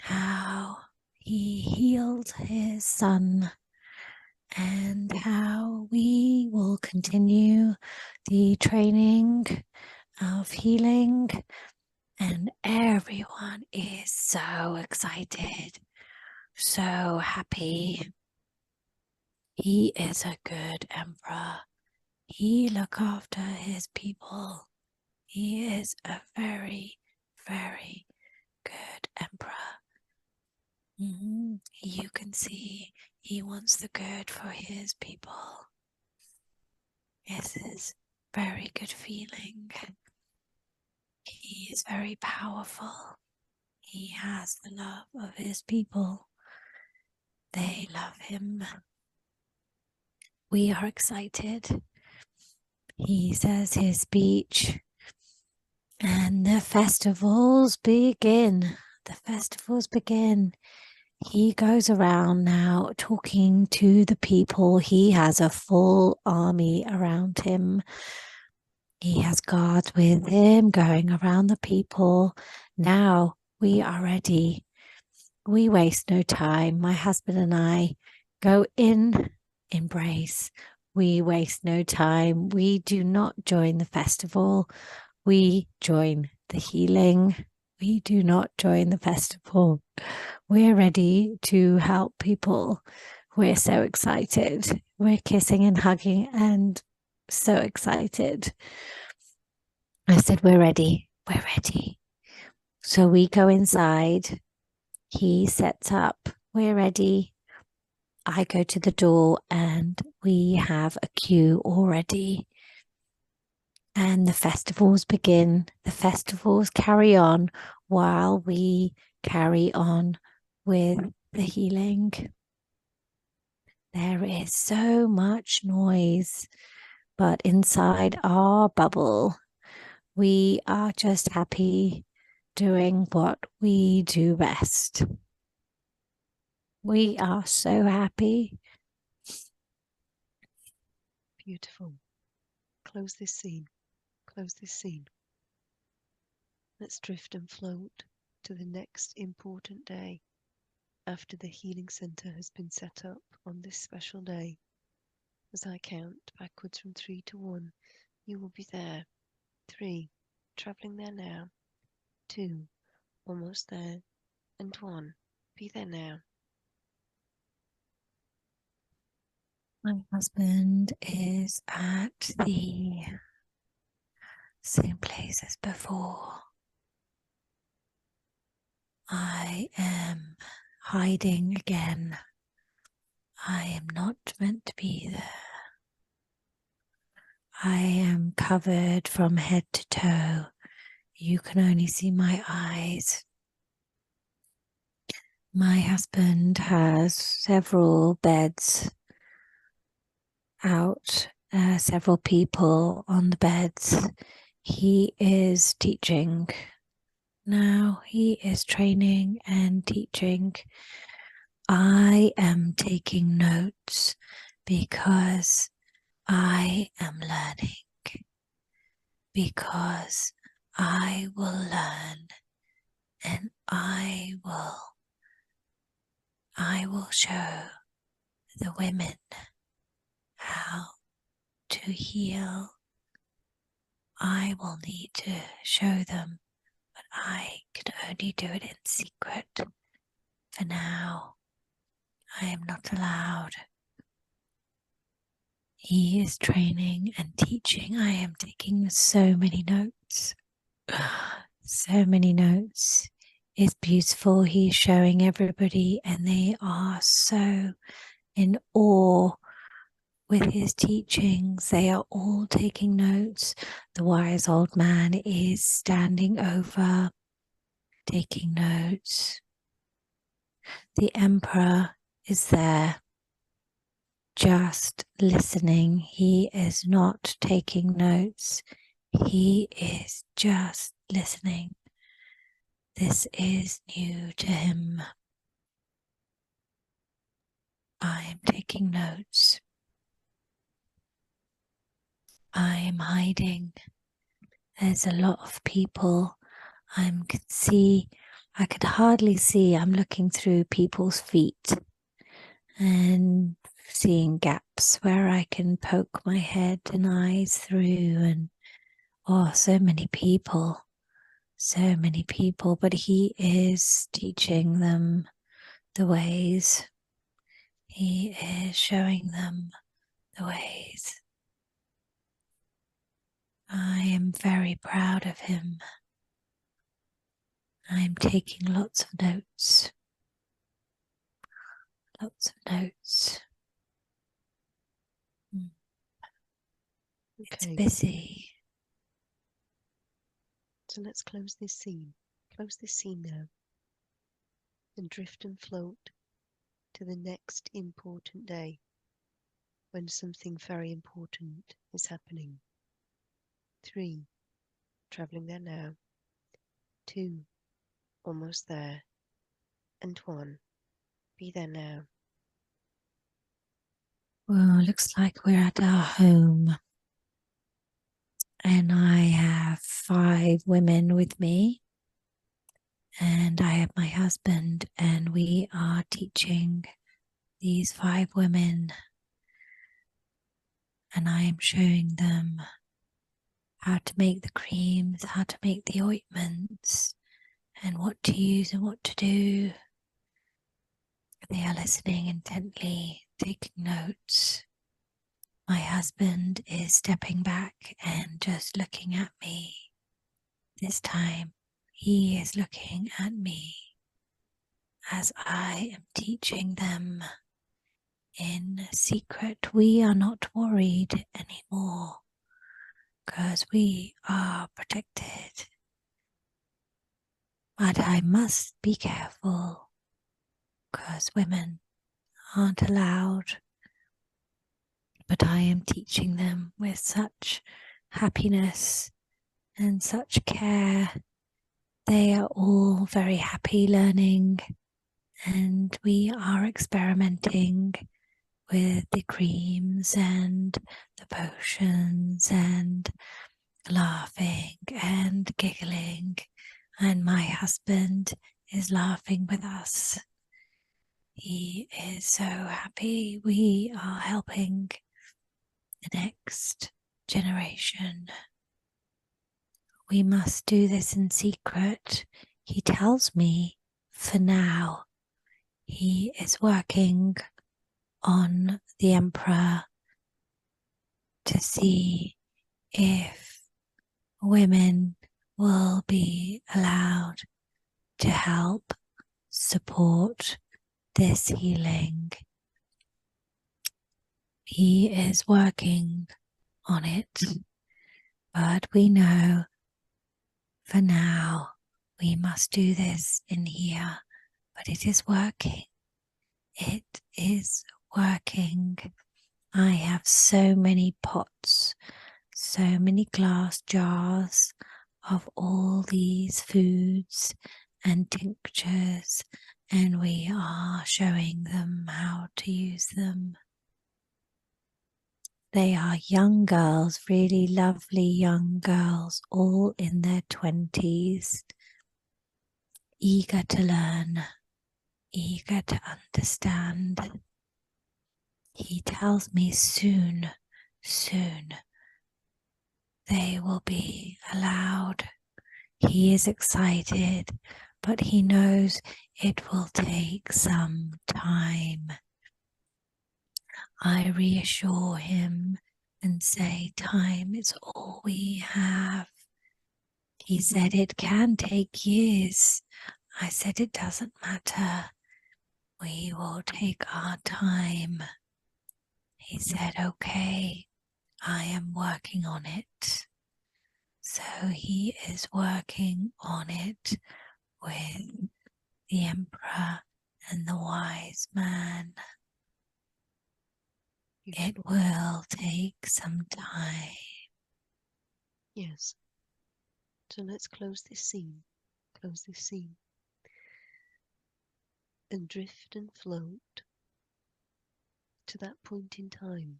how he healed his son and how we will continue the training of healing. And everyone is so excited, so happy. He is a good emperor. He looks after his people. He is a very, very good emperor. You can see he wants the good for his people. This is very good feeling. He is very powerful. He has the love of his people. They love him. We are excited. He says his speech and the festivals begin. The festivals begin. He goes around now talking to the people. He has a full army around him. He has guards with him going around the people. Now we are ready. We waste no time. My husband and I go in, embrace. We waste no time. We do not join the festival. We join the healing. We do not join the festival. We're ready to help people. We're so excited. We're kissing and hugging and so excited. I said, we're ready. We're ready. So we go inside. He sets up. We're ready. I go to the door and we have a queue already. And the festivals begin. The festivals carry on while we carry on with the healing. There is so much noise, but inside our bubble, we are just happy doing what we do best. We are so happy. Beautiful. Close this scene. Close this scene. Let's drift and float to the next important day after the healing center has been set up on this special day. As I count backwards from 3 to 1, you will be there. 3, traveling there now. 2, almost there. And 1, be there now. My husband is at the same place as before. I am hiding again. I am not meant to be there. I am covered from head to toe. You can only see my eyes. My husband has several beds out, several people on the beds. He is teaching. Now he is training and teaching. I am taking notes because I am learning, because I will learn and I will show the women how to heal. I will need to show them, but I can only do it in secret. For now, I am not allowed. He is training and teaching. I am taking so many notes. So many notes. It's beautiful. He's showing everybody, and they are so in awe with his teachings. They are all taking notes. The wise old man is standing over, taking notes. The emperor is there, just listening. He is not taking notes. He is just listening. This is new to him. I am taking notes. I am hiding. There's a lot of people. I could hardly see. I'm looking through people's feet and seeing gaps where I can poke my head and eyes through, and so many people, but he is teaching them the ways. He is showing them the ways. I am very proud of him. I am taking lots of notes. Lots of notes. It's Okay, busy. so let's close this scene. Close this scene now. And drift and float to the next important day when something very important is happening. 3, traveling there now. 2, almost there. And 1, be there now. Well, looks like we're at our home. And I have 5 women with me. And I have my husband, and we are teaching these 5 women. And I am showing them how to make the creams, how to make the ointments, and what to use and what to do. They are listening intently, taking notes. My husband is stepping back and just looking at me. This time, he is looking at me as I am teaching them in secret. We are not worried anymore because we are protected. But I must be careful because women aren't allowed. But I am teaching them with such happiness and such care. They are all very happy learning, and we are experimenting with the creams and the potions and laughing and giggling, and my husband is laughing with us. He is so happy. We are helping the next generation. We must do this in secret. He tells me for now he is working on the emperor to see if women will be allowed to help support this healing. He is working on it, but we know for now we must do this in here. But it is working. It is working. I have so many pots, so many glass jars of all these foods and tinctures, and we are showing them how to use them. They are young girls, really lovely young girls, all in their 20s, eager to learn, eager to understand. He tells me soon they will be allowed. He is excited, but he knows it will take some time. I reassure him and say, time is all we have. He said it can take years. I said it doesn't matter. We will take our time. He said, okay, I am working on it. So he is working on it with the emperor and the wise man. It will take some time. Yes. So let's close this scene. Close this scene. And drift and float to that point in time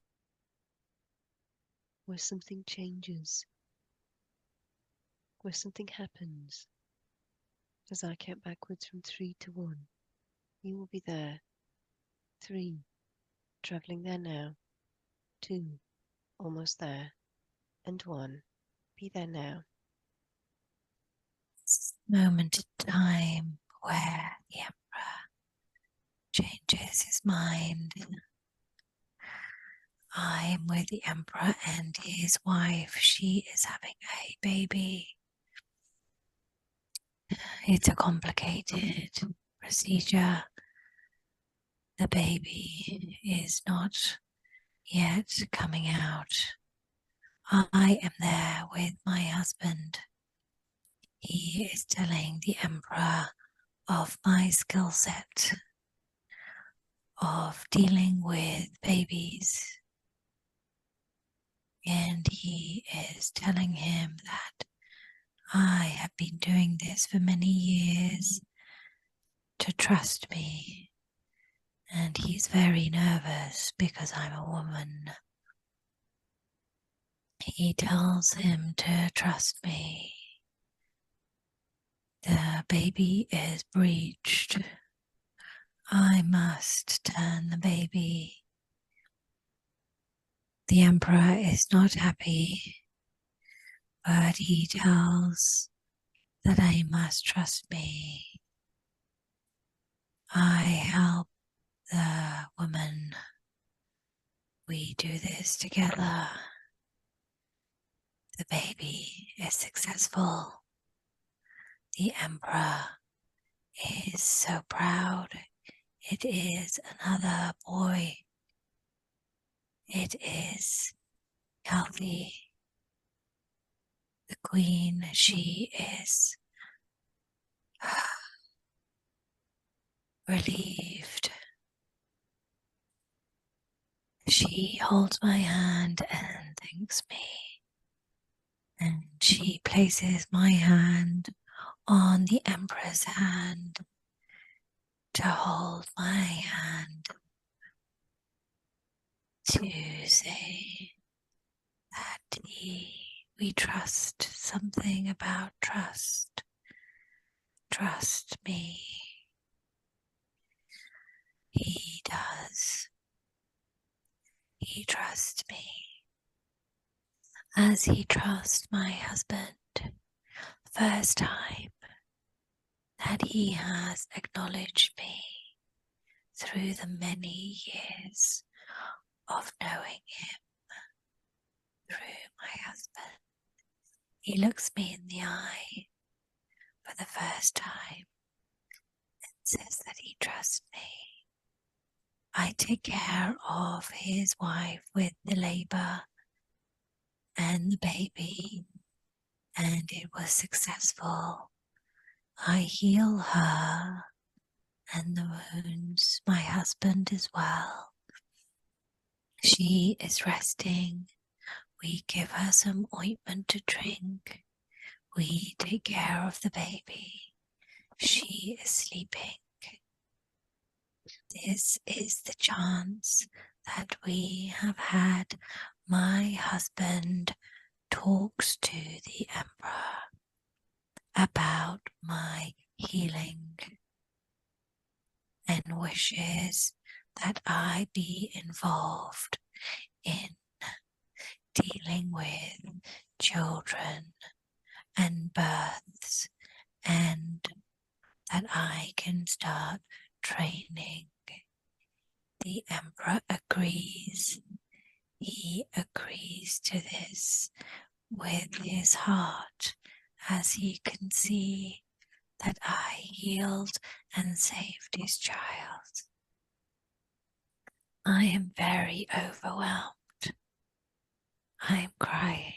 where something changes, where something happens. As I count backwards from 3 to 1, you will be there. 3, travelling there now. 2, almost there. And 1, be there now. Moment in time where the emperor changes his mind. I am with the emperor and his wife. She is having a baby. It's a complicated procedure. The baby is not yet coming out. I am there with my husband. He is telling the emperor of my skill set of dealing with babies. And he is telling him that I have been doing this for many years, to trust me. And he's very nervous because I'm a woman. He tells him to trust me. The baby is breached. I must turn the baby. The emperor is not happy, but he tells that I must trust me. I help the woman. We do this together. The baby is successful. The emperor is so proud. It is another boy. It is healthy. The queen, she is relieved. She holds my hand and thanks me. And she places my hand on the emperor's hand to hold my hand, to say that we trust, something about trust. Trust me. He does. He trusts me as he trusts my husband. First time that he has acknowledged me through the many years of knowing him through my husband. He looks me in the eye for the first time and says that he trusts me. I take care of his wife with the labor and the baby, and it was successful. I heal her and the wounds, my husband as well. She is resting. We give her some ointment to drink. We take care of the baby. She is sleeping. This is the chance that we have had. My husband talks to the emperor about my healing and wishes that I be involved in dealing with children and births, and that I can start training. The Emperor agrees. He agrees to this with his heart, as he can see that I healed and saved his child. I am very overwhelmed. I am crying.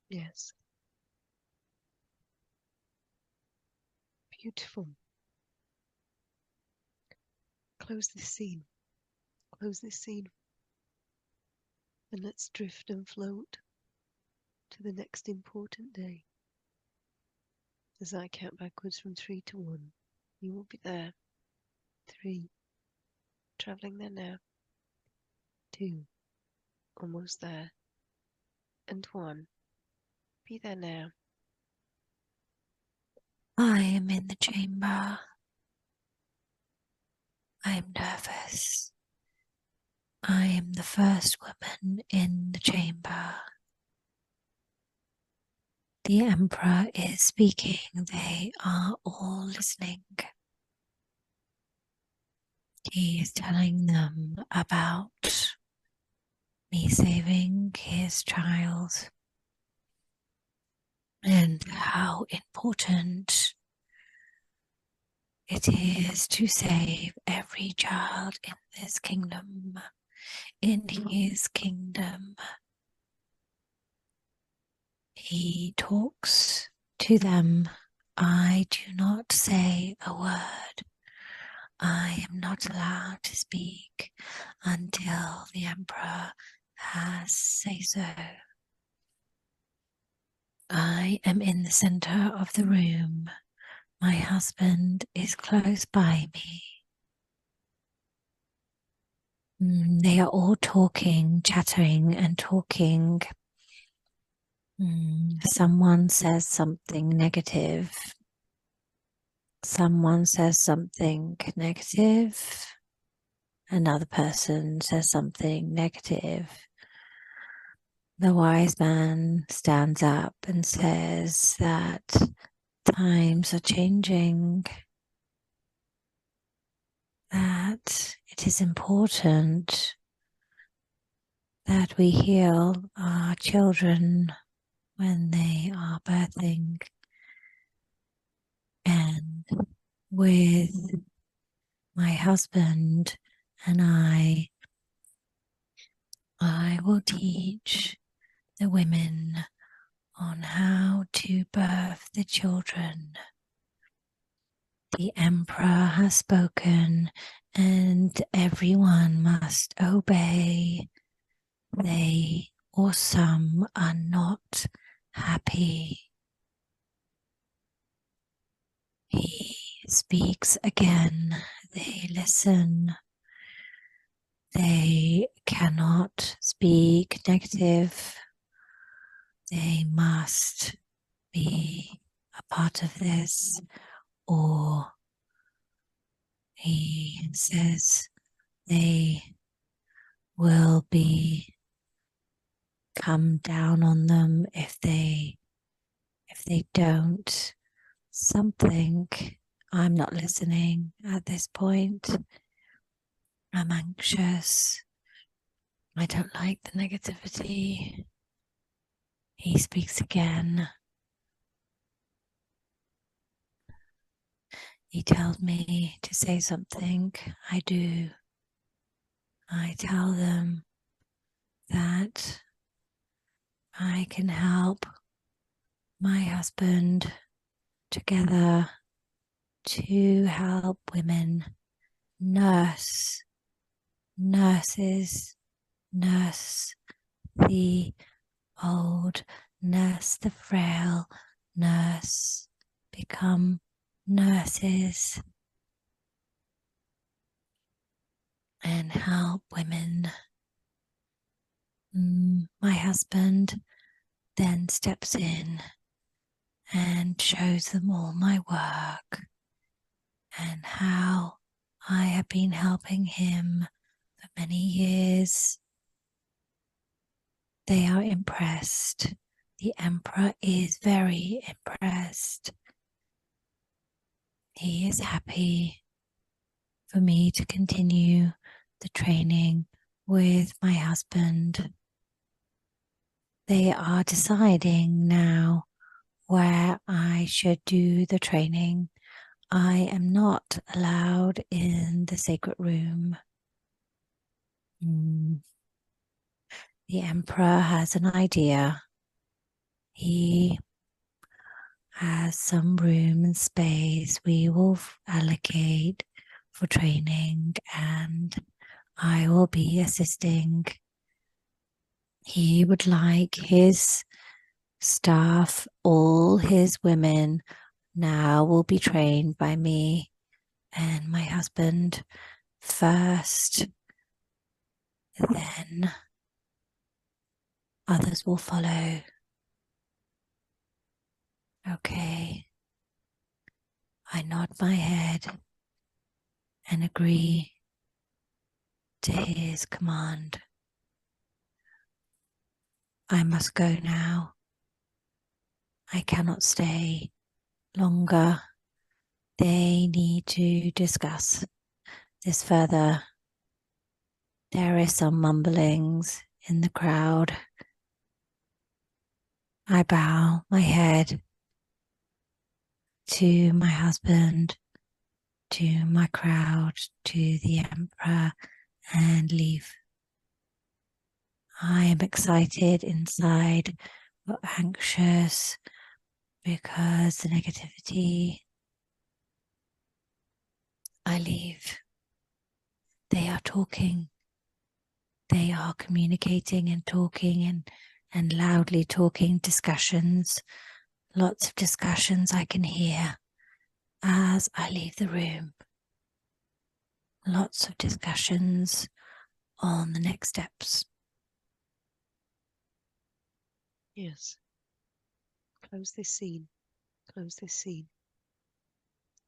Yes. Beautiful. Close this scene. Close this scene. And let's drift and float to the next important day. As I count backwards from 3 to 1, you will be there. 3, traveling there now. 2, almost there. And 1, be there now. I am in the chamber. I am nervous. I am the first woman in the chamber. The Emperor is speaking. They are all listening. He is telling them about me saving his child and how important it is to save every child in this kingdom, in his kingdom. He talks to them. I do not say a word. I am not allowed to speak until the Emperor has said so. I am in the center of the room. My husband is close by me. They are all talking, chattering and talking. Someone says something negative. Someone says something negative. Another person says something negative. The wise man stands up and says that times are changing, that it is important that we heal our children when they are birthing, and with my husband and I will teach the women on how to birth the children. The Emperor has spoken and everyone must obey. They or some are not happy. He speaks again. They listen. They cannot speak negative. They must be a part of this, or he says they will be come down on them if they don't something. I'm not listening at this point. I'm anxious. I don't like the negativity. He speaks again. He tells me to say something. I do. I tell them that I can help my husband together to help women nurses nurse the old, nurse the frail, nurse become nurses and help women. My husband then steps in and shows them all my work and how I have been helping him for many years. They are impressed. The Emperor is very impressed. He is happy for me to continue the training with my husband. They are deciding now where I should do the training. I am not allowed in the sacred room. The Emperor has an idea. He has some room and space we will allocate for training, and I will be assisting. He would like his staff, all his women now will be trained by me and my husband first, then others will follow. Okay. I nod my head and agree to his command. I must go now. I cannot stay longer. They need to discuss this further. There is some mumblings in the crowd. I bow my head to my husband, to my crowd, to the Emperor, and leave. I am excited inside, but anxious because the negativity. I leave. They are talking. They are communicating and talking and loudly talking, discussions. Lots of discussions I can hear as I leave the room. Lots of discussions on the next steps. Yes. Close this scene. Close this scene.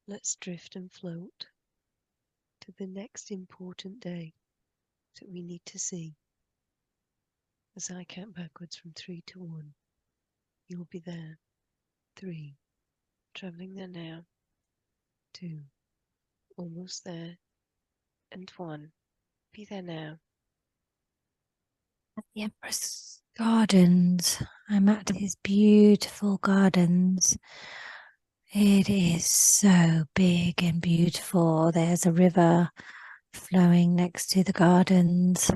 Let's drift and float to the next important day that we need to see. As I count backwards from 3 to 1, you'll be there. 3, traveling there now. 2, almost there. And 1, be there now. At the Empress Gardens. I'm at his beautiful gardens. It is so big and beautiful. There's a river flowing next to the gardens.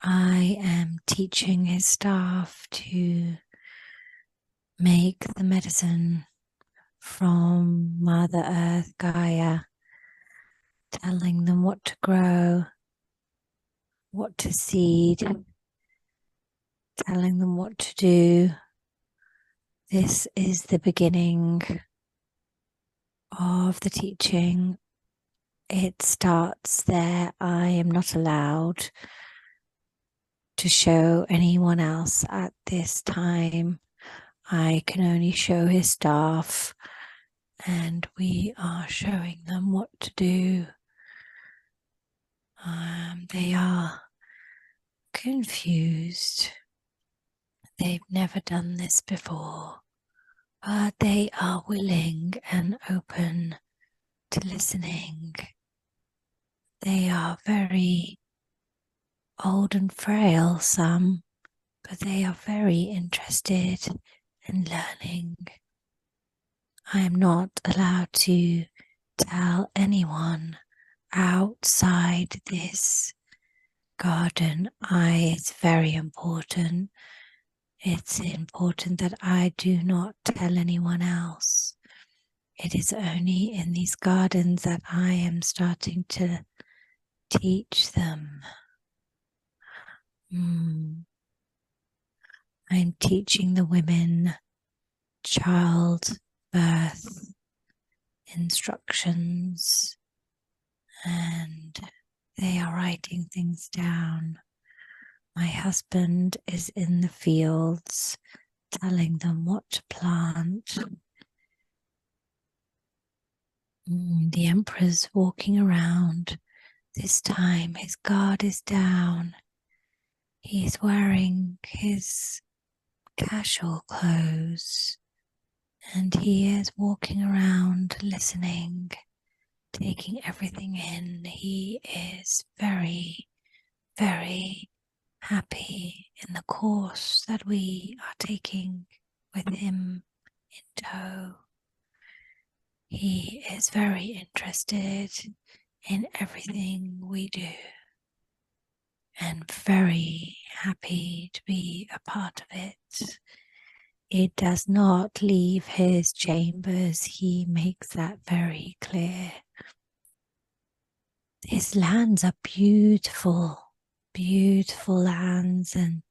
I am teaching his staff to make the medicine from Mother Earth, Gaia, telling them what to grow, what to seed, telling them what to do. This is the beginning of the teaching. It starts there. I am not allowed to show anyone else at this time. I can only show his staff, and we are showing them what to do. They are confused. They've never done this before, but they are willing and open to listening. They are very old and frail, some, but they are very interested in learning. I am not allowed to tell anyone outside this garden. It's very important. It's important that I do not tell anyone else. It is only in these gardens that I am starting to teach them. I'm teaching the women childbirth instructions, and they are writing things down. My husband is in the fields telling them what to plant. The Emperor's walking around. This time his guard is down. He is wearing his casual clothes and he is walking around listening, taking everything in. He is very, very happy in the course that we are taking with him in tow. He is very interested in everything we do and very happy to be a part of it. It does not leave his chambers. He makes that very clear. His lands are beautiful, beautiful lands and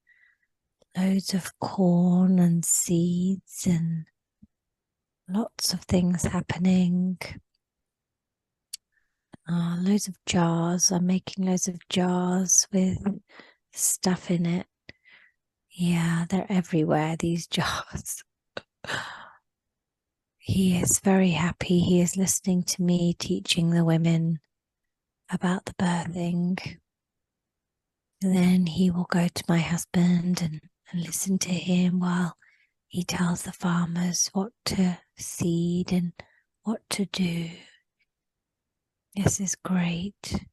loads of corn and seeds and lots of things happening. Loads of jars. I'm making loads of jars with stuff in it. Yeah, they're everywhere, these jars. He is very happy. He is listening to me teaching the women about the birthing. And then he will go to my husband and listen to him while he tells the farmers what to seed and what to do. This is great.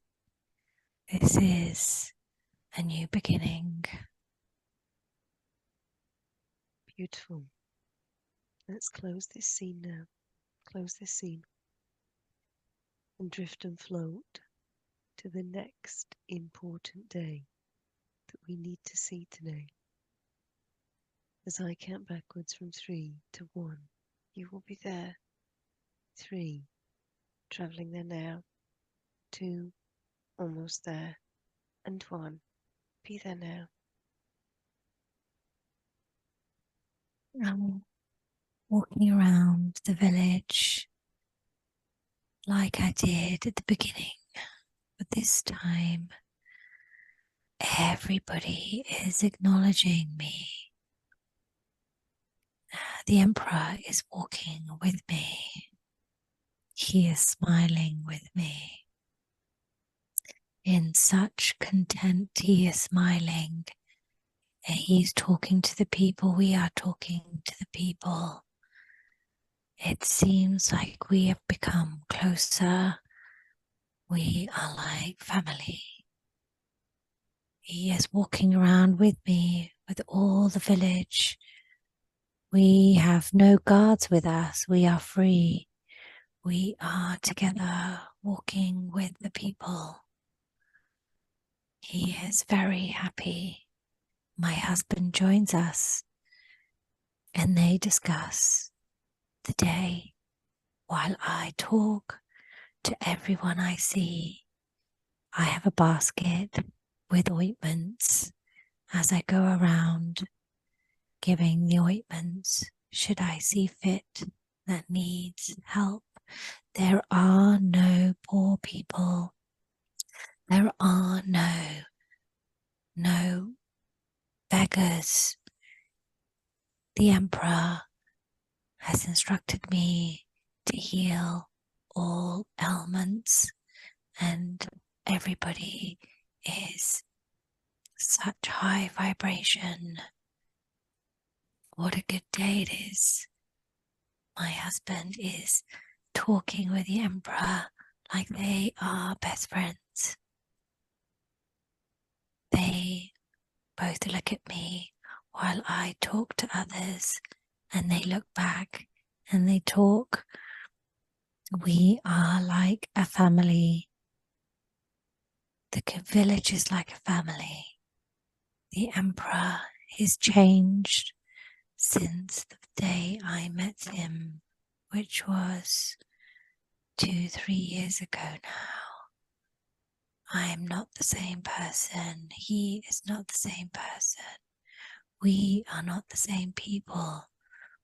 This is a new beginning. Beautiful. Let's close this scene now. Close this scene. And drift and float to the next important day that we need to see today. As I count backwards from 3 to 1, you will be there. 3, travelling there now. 2, almost there. And 1, be there now. I'm walking around the village like I did at the beginning, but this time everybody is acknowledging me. The Emperor is walking with me. He is smiling with me. In such content, he is smiling. And he's talking to the people. We are talking to the people. It seems like we have become closer. We are like family. He is walking around with me, with all the village. We have no guards with us. We are free. We are together walking with the people. He is very happy. My husband joins us and they discuss the day while I talk to everyone I see. I have a basket with ointments as I go around giving the ointments should I see fit that needs help. There are no poor people. There are no beggars. The Emperor has instructed me to heal all ailments and everybody is such high vibration. What a good day it is. My husband is talking with the Emperor like they are best friends. They both look at me while I talk to others and they look back and they talk. We are like a family. The village is like a family. The Emperor is changed since the day I met him, which was 2-3 years ago now. I am not the same person. He is not the same person. We are not the same people,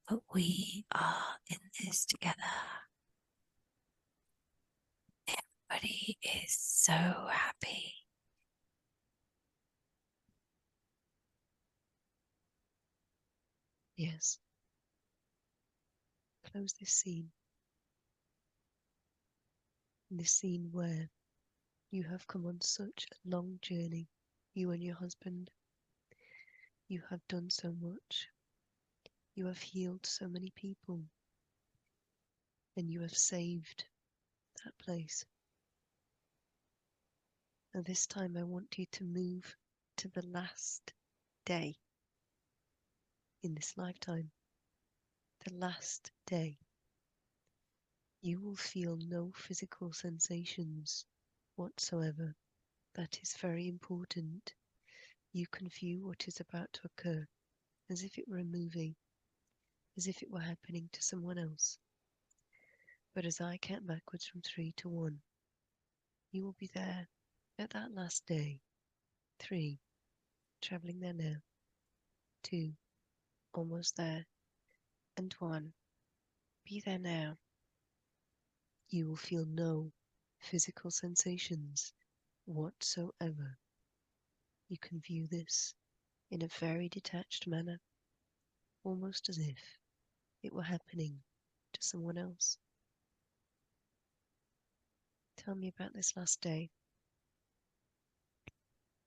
but we are in this together. Everybody is so happy. Yes. Close this scene. This scene where you have come on such a long journey, you and your husband. You have done so much. You have healed so many people. And you have saved that place. And this time I want you to move to the last day in this lifetime. The last day. You will feel no physical sensations whatsoever. That is very important. You can view what is about to occur as if it were a movie, as if it were happening to someone else. But as I count backwards from 3 to 1, you will be there at that last day. 3, travelling there now. 2, almost there. And 1, be there now. You will feel no physical sensations whatsoever. You can view this in a very detached manner, almost as if it were happening to someone else. Tell me about this last day.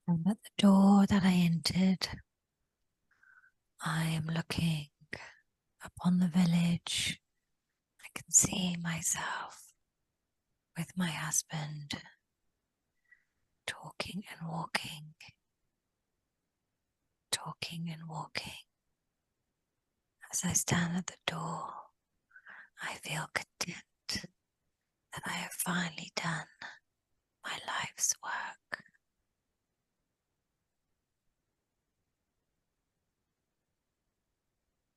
And at the door that I entered, I am looking upon the village. I can see myself with my husband talking and walking, talking and walking. As I stand at the door, I feel content that I have finally done my life's work.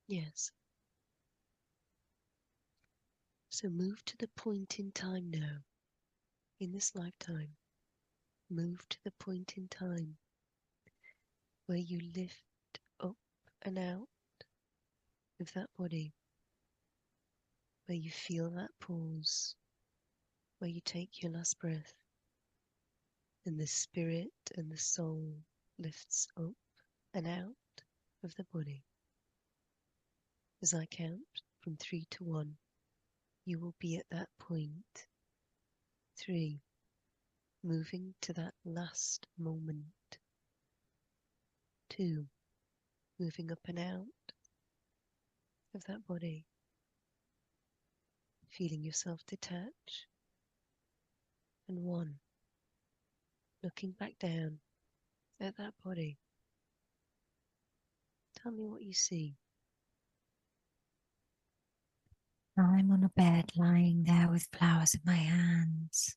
Yes. So move to the point in time now, in this lifetime. Move to the point in time where you lift up and out of that body, where you feel that pause, where you take your last breath, and the spirit and the soul lifts up and out of the body. As I count from 3 to 1, you will be at that point. 3, moving to that last moment. 2, moving up and out of that body, feeling yourself detach. And 1, looking back down at that body. Tell me what you see. I'm on a bed lying there with flowers in my hands,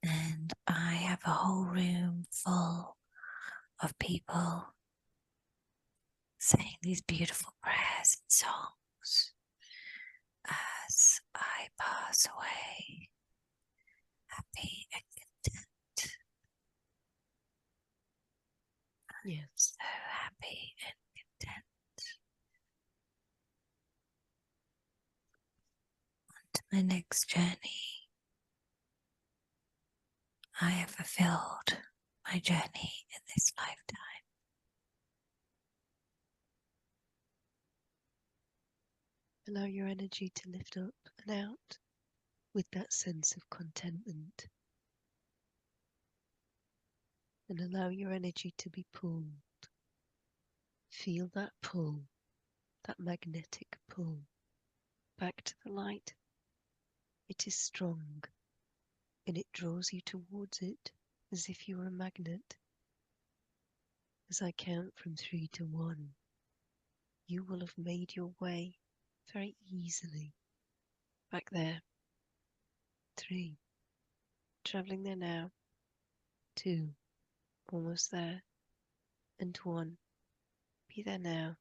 and I have a whole room full of people saying these beautiful prayers and songs as I pass away, happy and content. Yes. So happy and content. On to my next journey. I have fulfilled my journey in this lifetime. Allow your energy to lift up and out with that sense of contentment. And allow your energy to be pulled. Feel that pull, that magnetic pull, back to the light. It is strong, and it draws you towards it as if you were a magnet. As I count from 3 to 1, you will have made your way very easily back there. 3, travelling there now. 2, almost there. And 1, be there now,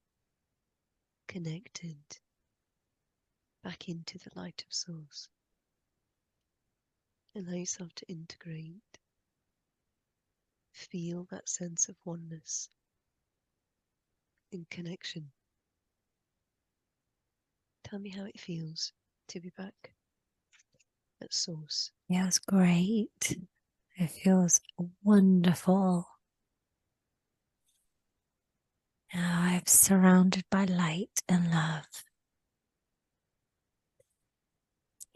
connected back into the light of source. Allow yourself to integrate. Feel that sense of oneness and connection. Tell me how it feels to be back at source. Feels great. It feels wonderful. Now I'm surrounded by light and love.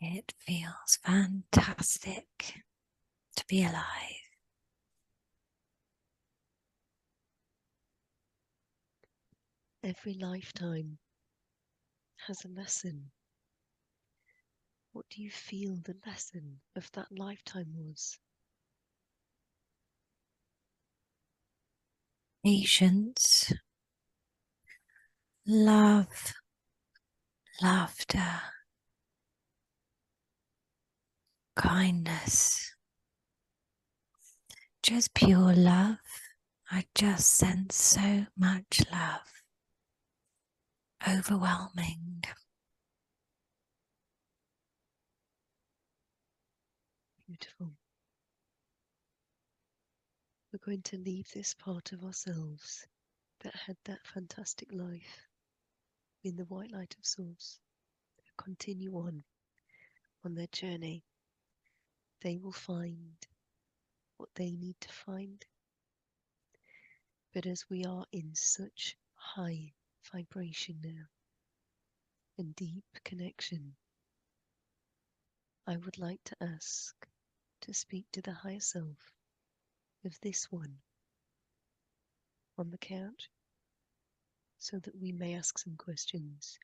It feels fantastic to be alive. Every lifetime has a lesson. What do you feel the lesson of that lifetime was? Patience, love, laughter, kindness, just pure love. I just sense so much love, overwhelming. Beautiful. We're going to leave this part of ourselves that had that fantastic life in the white light of Source. Continue on their journey. They will find what they need to find. But as we are in such high vibration now and deep connection, I would like to ask to speak to the higher self of this one on the couch so that we may ask some questions.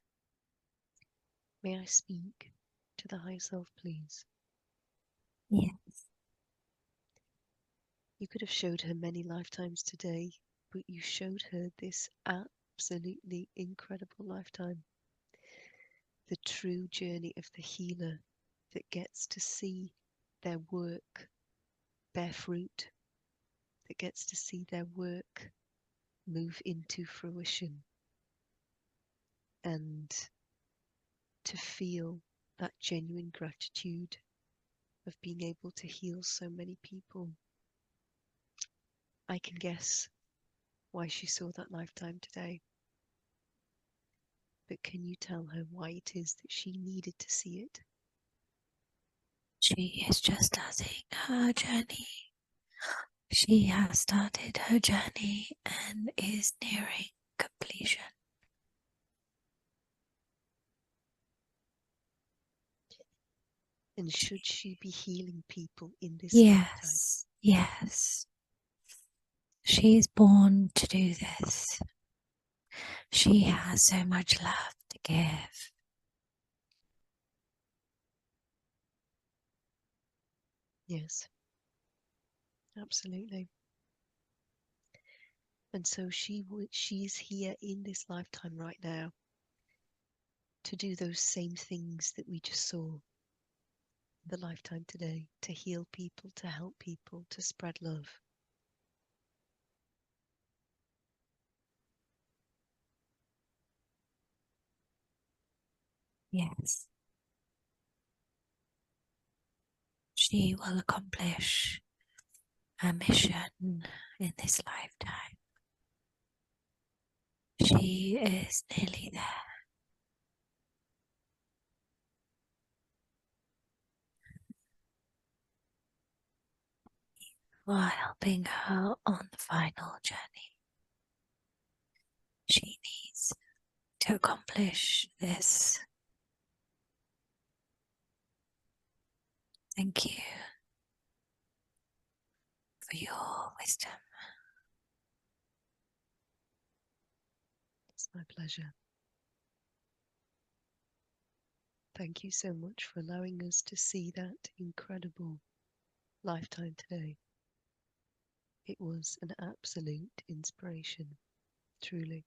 May I speak to the higher self, please? Yes. You could have showed her many lifetimes today, but you showed her this absolutely incredible lifetime. The true journey of the healer that gets to see their work bear fruit, that gets to see their work move into fruition, and to feel that genuine gratitude of being able to heal so many people. I can guess why she saw that lifetime today. But can you tell her why it is that she needed to see it? She is just starting her journey. She has started her journey and is nearing completion. And should she be healing people in this lifetime? Yes. She is born to do this. She has so much love to give. Yes, absolutely. And so she's here in this lifetime right now to do those same things that we just saw the lifetime today, to heal people, to help people, to spread love. Yes. She will accomplish her mission in this lifetime. She is nearly there. While helping her on the final journey, she needs to accomplish this. Thank you for your wisdom. It's my pleasure. Thank you so much for allowing us to see that incredible lifetime today. It was an absolute inspiration, truly.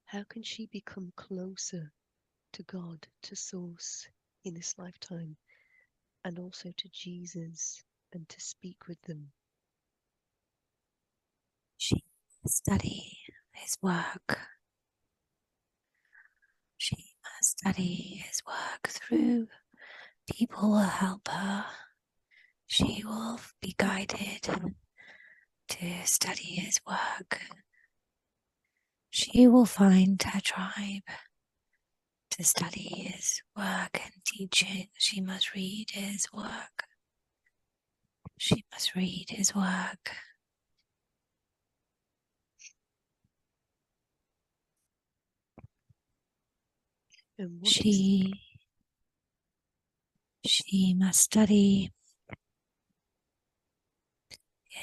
How can she become closer to God, to Source in this lifetime, and also to Jesus, and to speak with them? She must study his work. She must study his work through people will help her. She will be guided to study his work. She will find her tribe to study his work and teaching. She must read his work. She must read his work. And what is she must study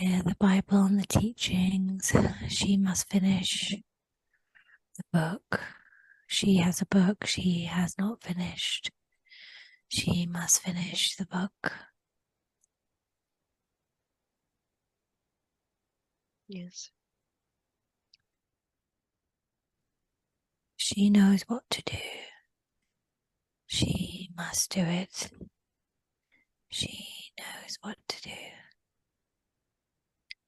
the Bible and the teachings. She must finish the book. She has a book she has not finished. She must finish the book. yes, She knows what to do. She must do it. She knows what to do.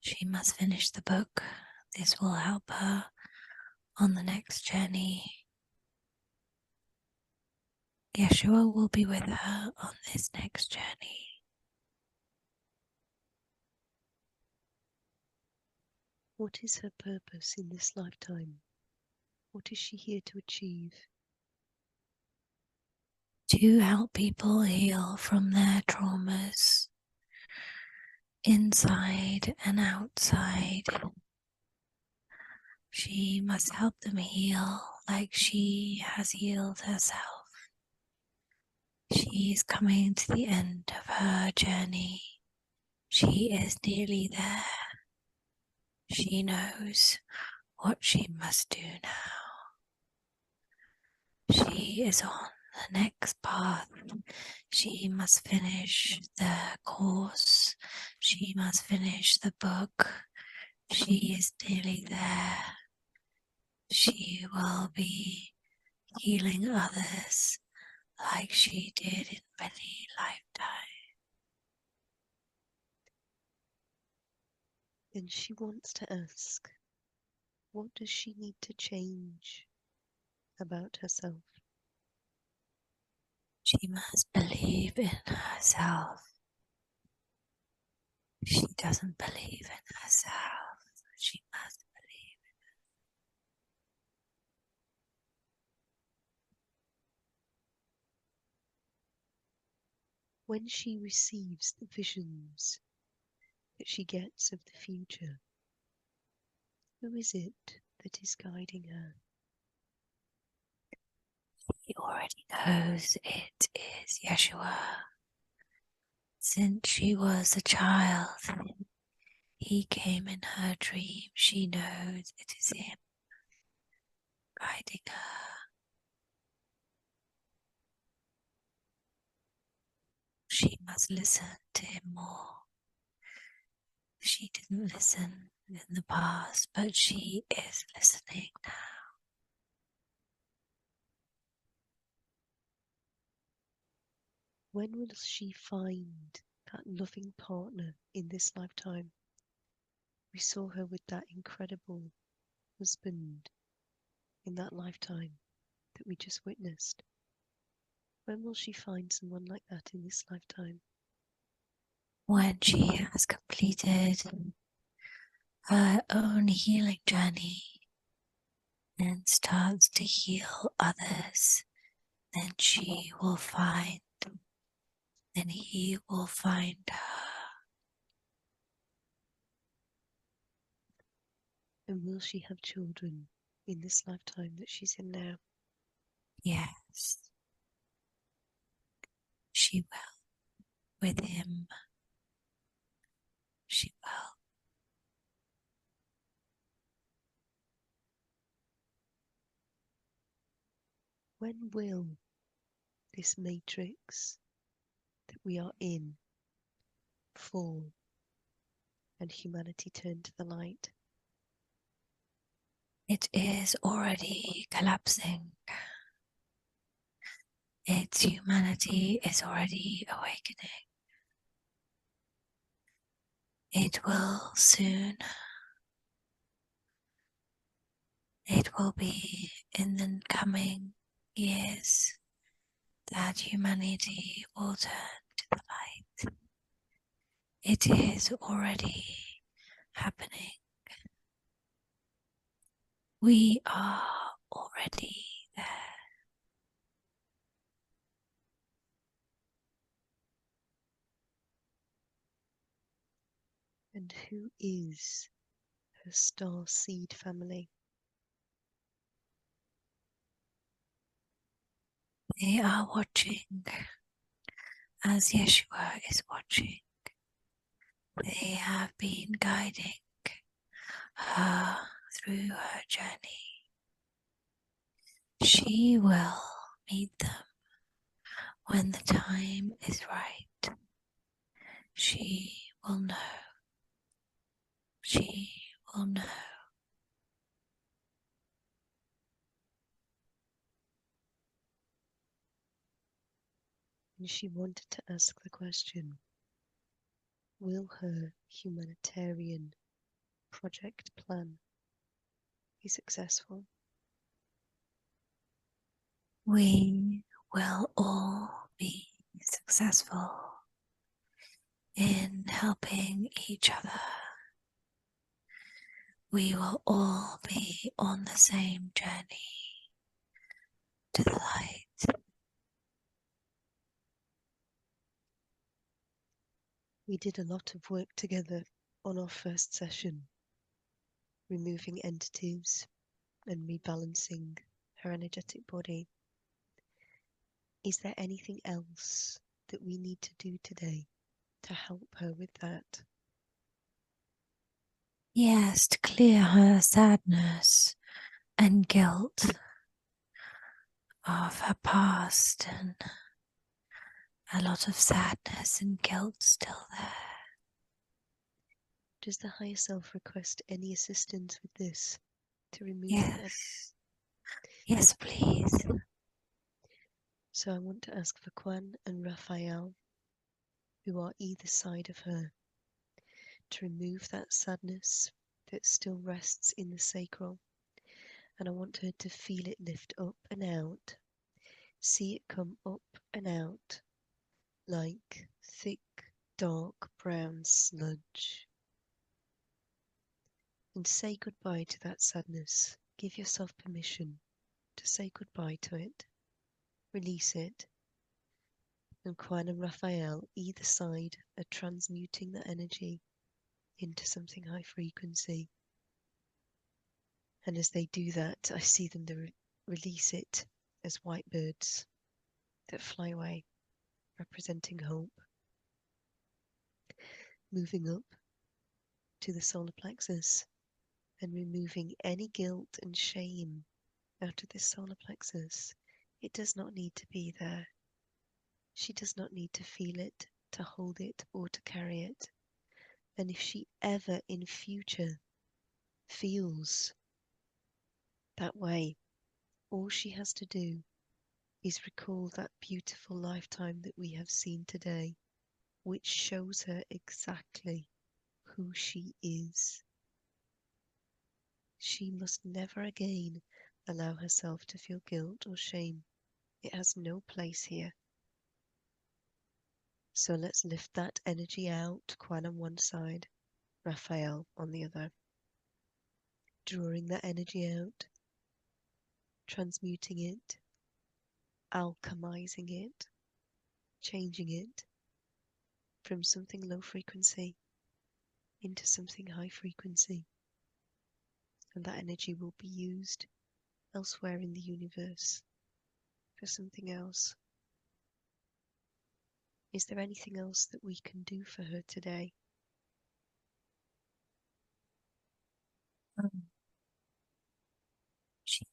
She must finish the book. This will help her on the next journey. Yeshua will be with her on this next journey. what is her purpose in this lifetime? What is she here to achieve? To help people heal from their traumas inside and outside. She must help them heal like she has healed herself. She is coming to the end of her journey. She is nearly there. She knows what she must do now. She is on the next path. She must finish the course. She must finish the book. She is nearly there. She will be healing others like she did in many lifetimes. And she wants to ask, what does she need to change about herself? She must believe in herself. She doesn't believe in herself. She must believe. When she receives the visions that she gets of the future, who is it that is guiding her? She already knows it is Yeshua. Since she was a child, he came in her dream. She knows it is him guiding her. She must listen to him more. She didn't listen in the past, but she is listening now. When will she find that loving partner in this lifetime? We saw her with that incredible husband in that lifetime that we just witnessed. When will she find someone like that in this lifetime? When she has completed her own healing journey and starts to heal others, then she will find, then he will find her. And will she have children in this lifetime that she's in now? Yes, she will. With him, she will. When will this matrix that we are in fall and humanity turn to the light? It is already collapsing. Its humanity is already awakening. It will soon. It will be in the coming years that humanity will turn to the light. It is already happening. We are already there. And who is her star seed family? They are watching as Yeshua is watching. They have been guiding her through her journey. She will meet them when the time is right. She will know. She will know. And she wanted to ask the question, will her humanitarian project plan be successful? We will all be successful in helping each other. We will all be on the same journey to the light. We did a lot of work together on our first session, removing entities and rebalancing her energetic body. Is there anything else that we need to do today to help her with that? Yes, to clear her sadness and guilt of her past, and a lot of sadness and guilt still there. Does the higher self request any assistance with this to remove that? Yes, please. So I want to ask for Kwan and Raphael, who are either side of her, to remove that sadness that still rests in the sacral. And I want her to feel it lift up and out, see it come up and out like thick, dark brown sludge. And say goodbye to that sadness. Give yourself permission to say goodbye to it. Release it. And Kwan and Raphael, either side, are transmuting the energy into something high frequency. And as they do that, I see them release it as white birds that fly away, representing hope. Moving up to the solar plexus and removing any guilt and shame out of this solar plexus. It does not need to be there. She does not need to feel it, to hold it, or to carry it. And if she ever in future feels that way, all she has to do is recall that beautiful lifetime that we have seen today, which shows her exactly who she is. She must never again allow herself to feel guilt or shame. It has no place here. So let's lift that energy out, Kwan on one side, Raphael on the other. Drawing that energy out, transmuting it, alchemizing it, changing it from something low frequency into something high frequency. And that energy will be used elsewhere in the universe for something else. Is there anything else that we can do for her today? She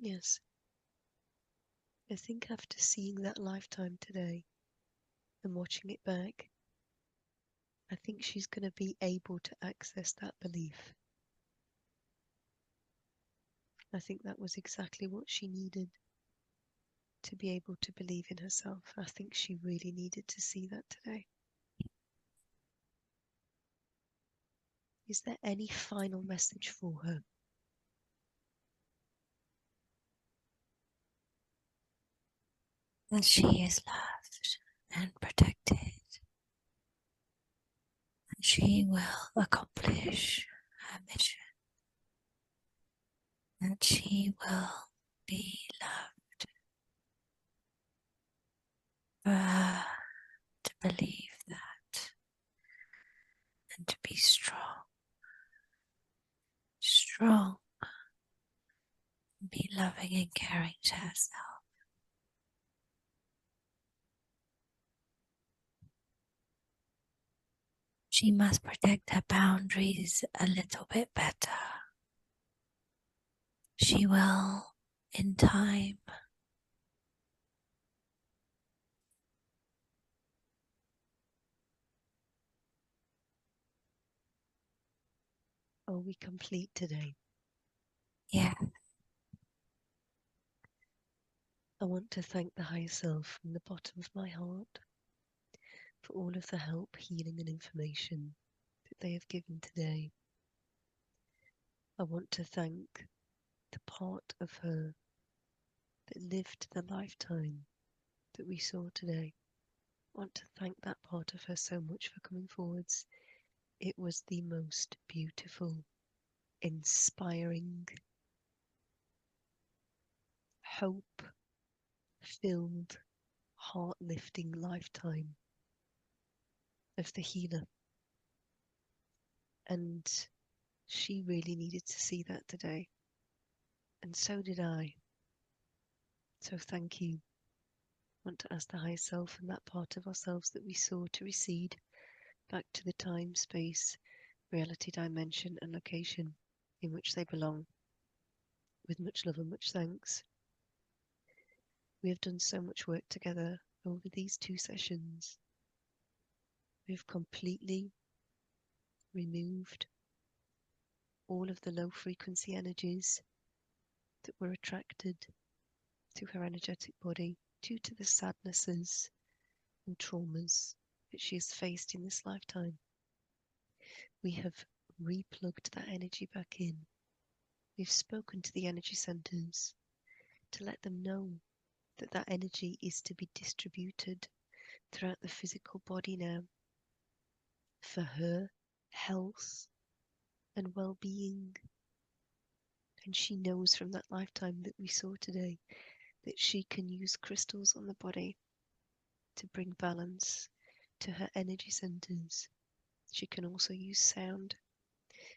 Yes. I think after seeing that lifetime today and watching it back, I think she's going to be able to access that belief. I think that was exactly what she needed to be able to believe in herself. I think she really needed to see that today. Is there any final message for her? that she is loved and protected. And she will accomplish her mission. That she will be loved. For her to believe that and to be strong. Strong. Be loving and caring to herself. She must protect her boundaries a little bit better. She will in time. Are we complete today? Yeah. I want to thank the higher self from the bottom of my heart for all of the help, healing, and information that they have given today. I want to thank the part of her that lived the lifetime that we saw today. I want to thank that part of her so much for coming forwards. It was the most beautiful, inspiring, hope-filled, heart-lifting lifetime of the healer. And she really needed to see that today. And so did I. So thank you. I want to ask the higher self and that part of ourselves that we saw to recede back to the time, space, reality, dimension, and location in which they belong. With much love and much thanks. We have done so much work together over these 2 sessions. We've completely removed all of the low frequency energies that were attracted to her energetic body due to the sadnesses and traumas that she has faced in this lifetime. We have replugged that energy back in. We've spoken to the energy centers to let them know that that energy is to be distributed throughout the physical body now for her health and well-being. And she knows from that lifetime that we saw today that she can use crystals on the body to bring balance to her energy centers. She can also use sound.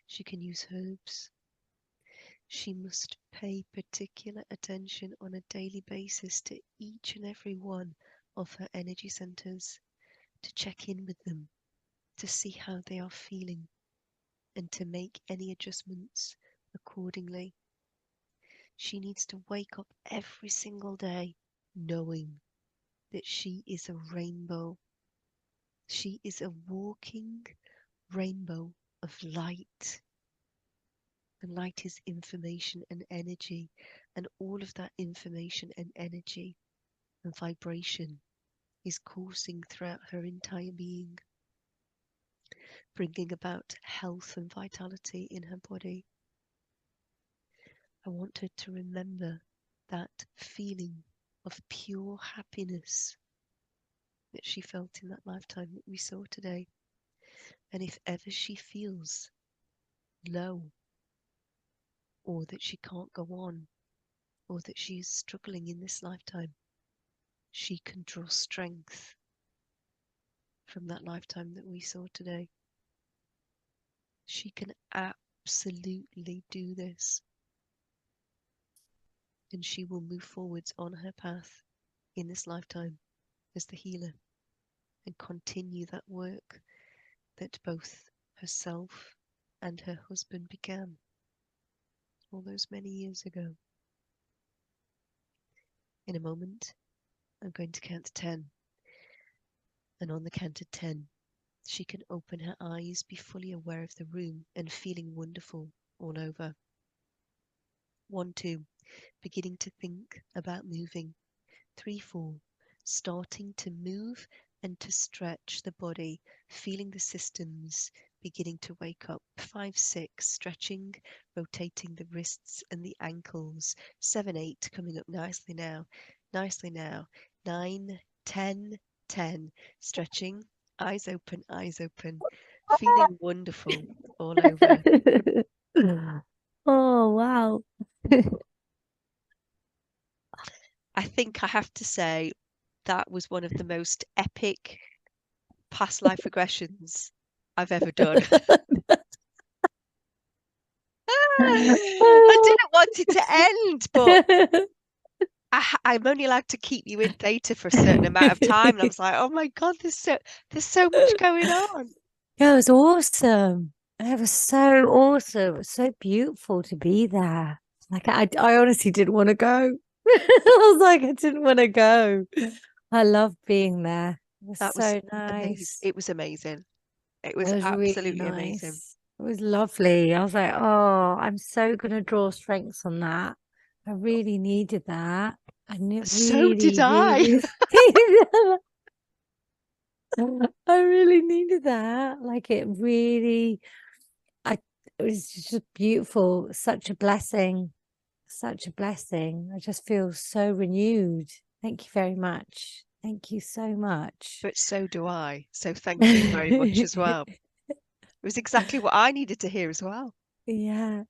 She can use herbs. She must pay particular attention on a daily basis to each and every one of her energy centers, to check in with them, to see how they are feeling, and to make any adjustments accordingly. She needs to wake up every single day knowing that she is a rainbow. She is a walking rainbow of light. And light is information and energy, and all of that information and energy and vibration is coursing throughout her entire being, bringing about health and vitality in her body. I want her to remember that feeling of pure happiness that she felt in that lifetime that we saw today. And if ever she feels low, or that she can't go on, or that she is struggling in this lifetime, she can draw strength from that lifetime that we saw today. She can absolutely do this. And she will move forwards on her path in this lifetime as the healer and continue that work that both herself and her husband began all those many years ago. In a moment, I'm going to count to 10. And on the count of 10, she can open her eyes, be fully aware of the room, and feeling wonderful all over. 1, 2, beginning to think about moving. 3, 4, starting to move and to stretch the body, feeling the systems beginning to wake up. 5, 6, stretching, rotating the wrists and the ankles. 7, 8, coming up nicely now. 9, 10, 10, stretching, eyes open, feeling wonderful all over. Oh, wow. I think I have to say that was one of the most epic past life regressions I've ever done. I didn't want it to end, but I'm only allowed to keep you in theta for a certain amount of time. And I was like, oh my God, there's so much going on. Yeah, it was awesome. It was so awesome. It was so beautiful to be there. Like I honestly didn't want to go. I was like, I didn't want to go. I loved being there. It was That was so amazing. nice. It was amazing. It It was was really absolutely amazing. nice. It was lovely. I was like, oh, I'm so gonna draw strengths on that. I really needed that. So did Really, I. really needed that. I really needed that. Like it really, I it was just beautiful, such a blessing, such a blessing. I just feel so renewed. Thank you very much. Thank you so much. But so do I. So thank you very much as well. It was exactly what I needed to hear as well. Yeah.